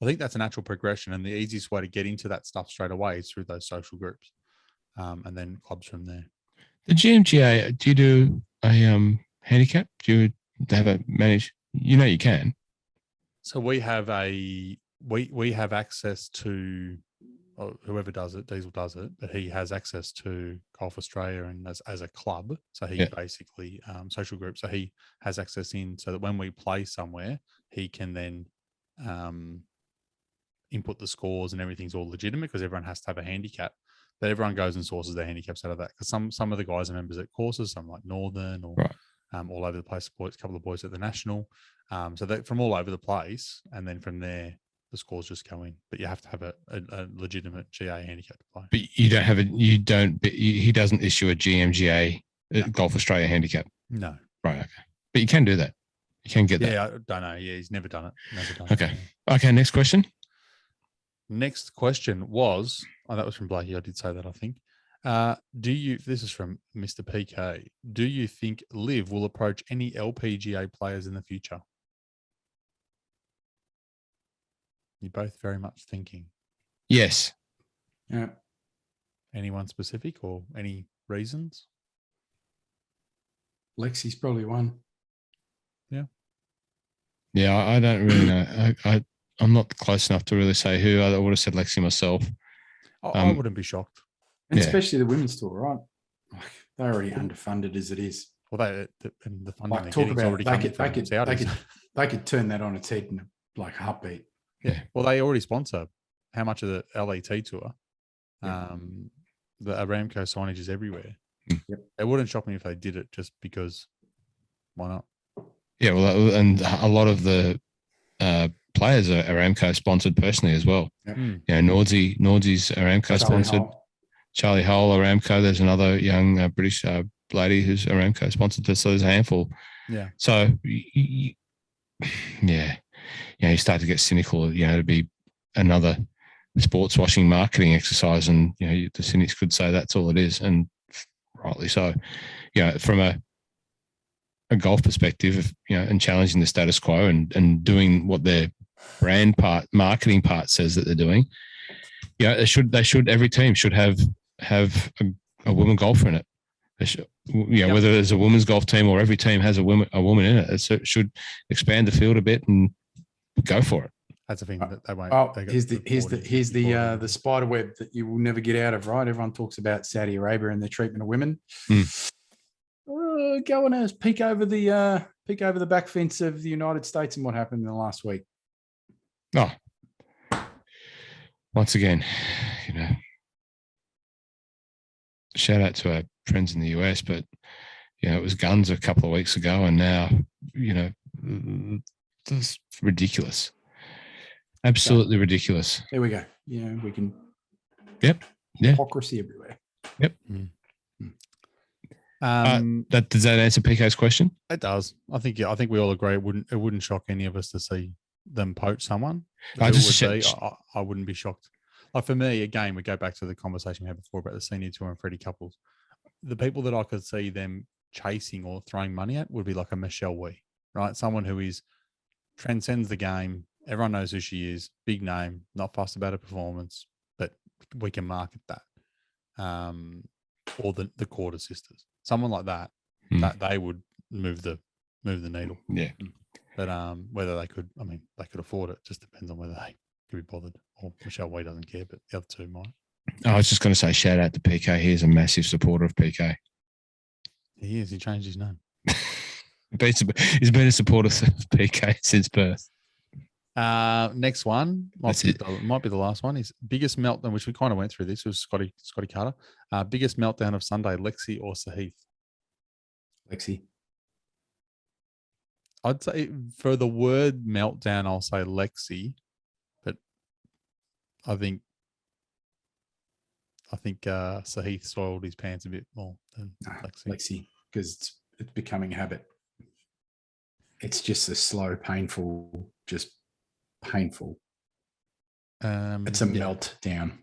I think that's a natural progression. And the easiest way to get into that stuff straight away is through those social groups, and then clubs from there. The GMGA, do you do a handicap? Do you have a manage? You can. So we have we have access to whoever does it. Diesel does it, but he has access to Golf Australia and as a club. So he basically social group. So he has access in, so that when we play somewhere, he can then input the scores and everything's all legitimate, because everyone has to have a handicap. But everyone goes and sources their handicaps out of that, because some of the guys are members at courses, some like Northern or all over the place. A couple of boys at the National. So that from all over the place, and then from there the scores just go in. But you have to have a legitimate GA handicap to play. But you don't have he doesn't issue a GMGA Golf Australia handicap. No. Right. Okay. But you can do that. You can get that. Yeah, I don't know. Yeah, he's never done it. Okay. Okay. Next question. Next question was, that was from Blakey. I did say that, I think. This is from Mr. PK. Do you think LIV will approach any LPGA players in the future? You're both very much thinking. Yes. Yeah. Anyone specific or any reasons? Lexi's probably one. Yeah. Yeah, I don't really know. I'm not close enough to really say who. I would have said Lexi myself. I wouldn't be shocked. And especially the women's tour, right? Like, they're already underfunded as it is. Well, and the funding Like, talk about already coming from Saudis. They could turn that on its head in like a heartbeat. Yeah. Well, they already sponsor how much of the LET tour. The Aramco signage is everywhere. Yep. It wouldn't shock me if they did it just because why not? Yeah, well, and a lot of the players are Aramco sponsored personally as well. Yep. Nordsy's Aramco sponsored. Charlie Hull, Aramco. There's another young British lady who's Aramco sponsored. So there's a handful. Yeah. So, you start to get cynical, to be another sports washing marketing exercise. And, the cynics could say that's all it is. And rightly so. From a golf perspective, and challenging the status quo and doing what their brand part, marketing part says that they're doing, every team should have a woman golfer in it. Whether there's a women's golf team or every team has a woman in it, it should expand the field a bit and go for it. That's the thing that they won't. Oh, here's the spider web that you will never get out of. Right? Everyone talks about Saudi Arabia and their treatment of women. Go and peek over the back fence of the United States and what happened in the last week. Oh, once again, shout out to our friends in the US, but it was guns a couple of weeks ago, and now it's ridiculous, absolutely ridiculous. There we go. We can. Yep. Yeah. Hypocrisy everywhere. Yep. Does that answer PK's question? It does. I think we all agree. It wouldn't shock any of us to see them poach someone. I wouldn't be shocked. Like, for me, again, we go back to the conversation we had before about the senior tour and Freddie Couples. The people that I could see them chasing or throwing money at would be like a Michelle Wee, right? Someone who transcends the game. Everyone knows who she is. Big name, not fussed about her performance, but we can market that. Or the Quarter Sisters, someone like that, that they would move the needle. Yeah. But whether they could afford it, just depends on whether they could be bothered. Or Michelle Wee doesn't care, but the other two might. I was just going to say, shout out to PK. He's a massive supporter of PK. He is. He changed his name. He's been a supporter of PK since birth. Next one might be the last one. Is biggest meltdown, which we kind of went through. This was Scotty Carter. Biggest meltdown of Sunday, Lexi or Sahith? Lexi. I'd say for the word meltdown, I'll say Lexi, but I think Sahith soiled his pants a bit more than Lexi. Lexi, because it's becoming a habit. It's just a slow, painful, just painful. It's a meltdown.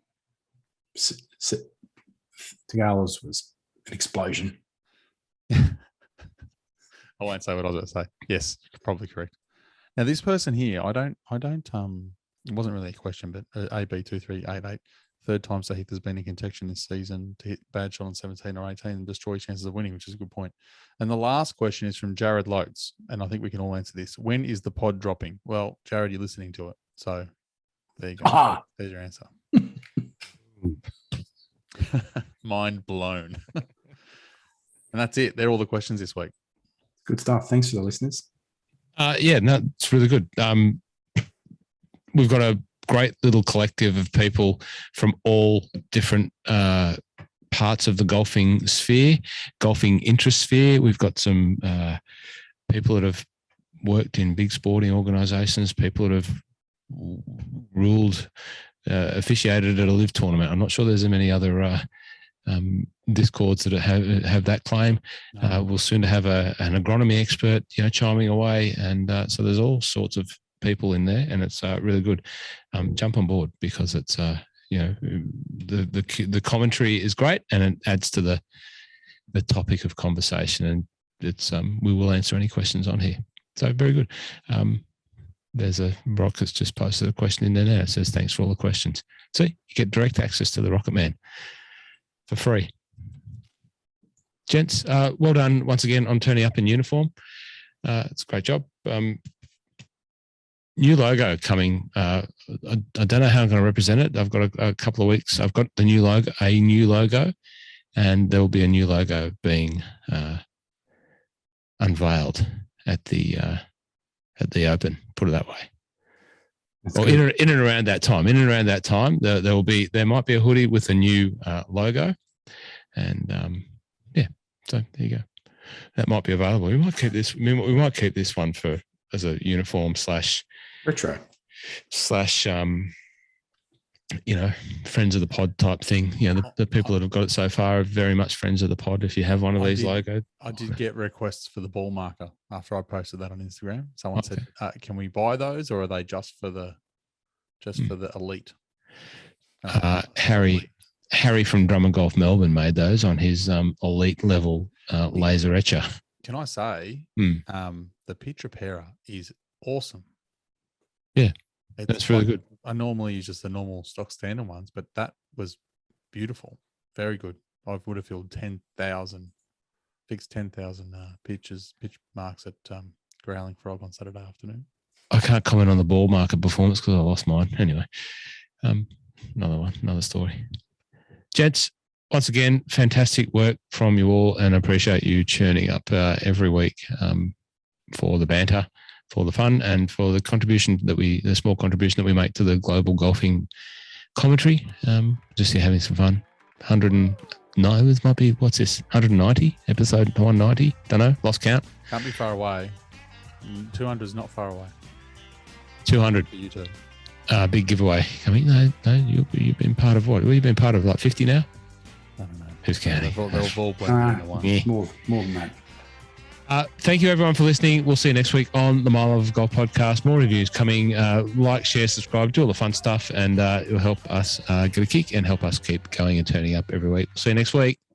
Theegala's was an explosion. I won't say what I was going to say. Yes, probably correct. Now, this person here, I don't. It wasn't really a question, but AB2388, third time Sahith has been in contention this season to hit bad shot on 17 or 18 and destroy chances of winning, which is a good point. And the last question is from Jared Lotes, and I think we can all answer this. When is the pod dropping? Well, Jared, you're listening to it, so there you go. There's your answer. Mind blown. And that's it. They're all the questions this week. Good stuff. Thanks for the listeners. It's really good. We've got a great little collective of people from all different parts of the golfing sphere, golfing interest sphere. We've got some people that have worked in big sporting organisations, people that have officiated at a LIV tournament. I'm not sure there's many other discords that have that claim. No. We'll soon have an agronomy expert, chiming away, and so there's all sorts of people in there, and it's really good. Jump on board because it's the commentary is great, and it adds to the topic of conversation, and it's we will answer any questions on here. So very good. There's a Rock that's just posted a question in there now. It says thanks for all the questions. So you get direct access to the Rocket Man for free. Gents, well done once again on turning up in uniform. It's a great job. new logo coming. I don't know how I'm going to represent it. I've got a couple of weeks. I've got a new logo, and there will be a new logo being unveiled at the Open. Put it that way. Or in and around that time. There might be a hoodie with a new logo, and so there you go. That might be available. We might keep this. We might keep this one as a uniform / retro / friends of the pod type thing. The people that have got it so far are very much friends of the pod. If you have one of these logos, I did get requests for the ball marker after I posted that on Instagram. Someone said, "Can we buy those, or are they just for the elite?" Harry from Drum & Golf Melbourne made those on his elite level laser etcher. Can I say, the Pitra Para is awesome. Yeah, that's really good. I normally use just the normal stock standard ones, but that was beautiful. Very good. I would have filled 10,000 pitch marks at Growling Frog on Saturday afternoon. I can't comment on the ball marker performance because I lost mine. Anyway, another story. Gents, once again, fantastic work from you all, and I appreciate you churning up every week for the banter, for the fun, and for the small contribution that we make to the global golfing commentary. Just having some fun. 109, this might be, what's this? 190, episode 190. Don't know, lost count. Can't be far away. 200 is not far away. 200. For you too. Big giveaway. I mean, no, you've been part of what? Well, you've been part of like 50 now? I don't know. Who's counting? They'll all blend into one. Yeah. More than that. Thank you, everyone, for listening. We'll see you next week on the My Love Golf podcast. More reviews coming. Like, share, subscribe, do all the fun stuff, and it will help us get a kick and help us keep going and turning up every week. See you next week.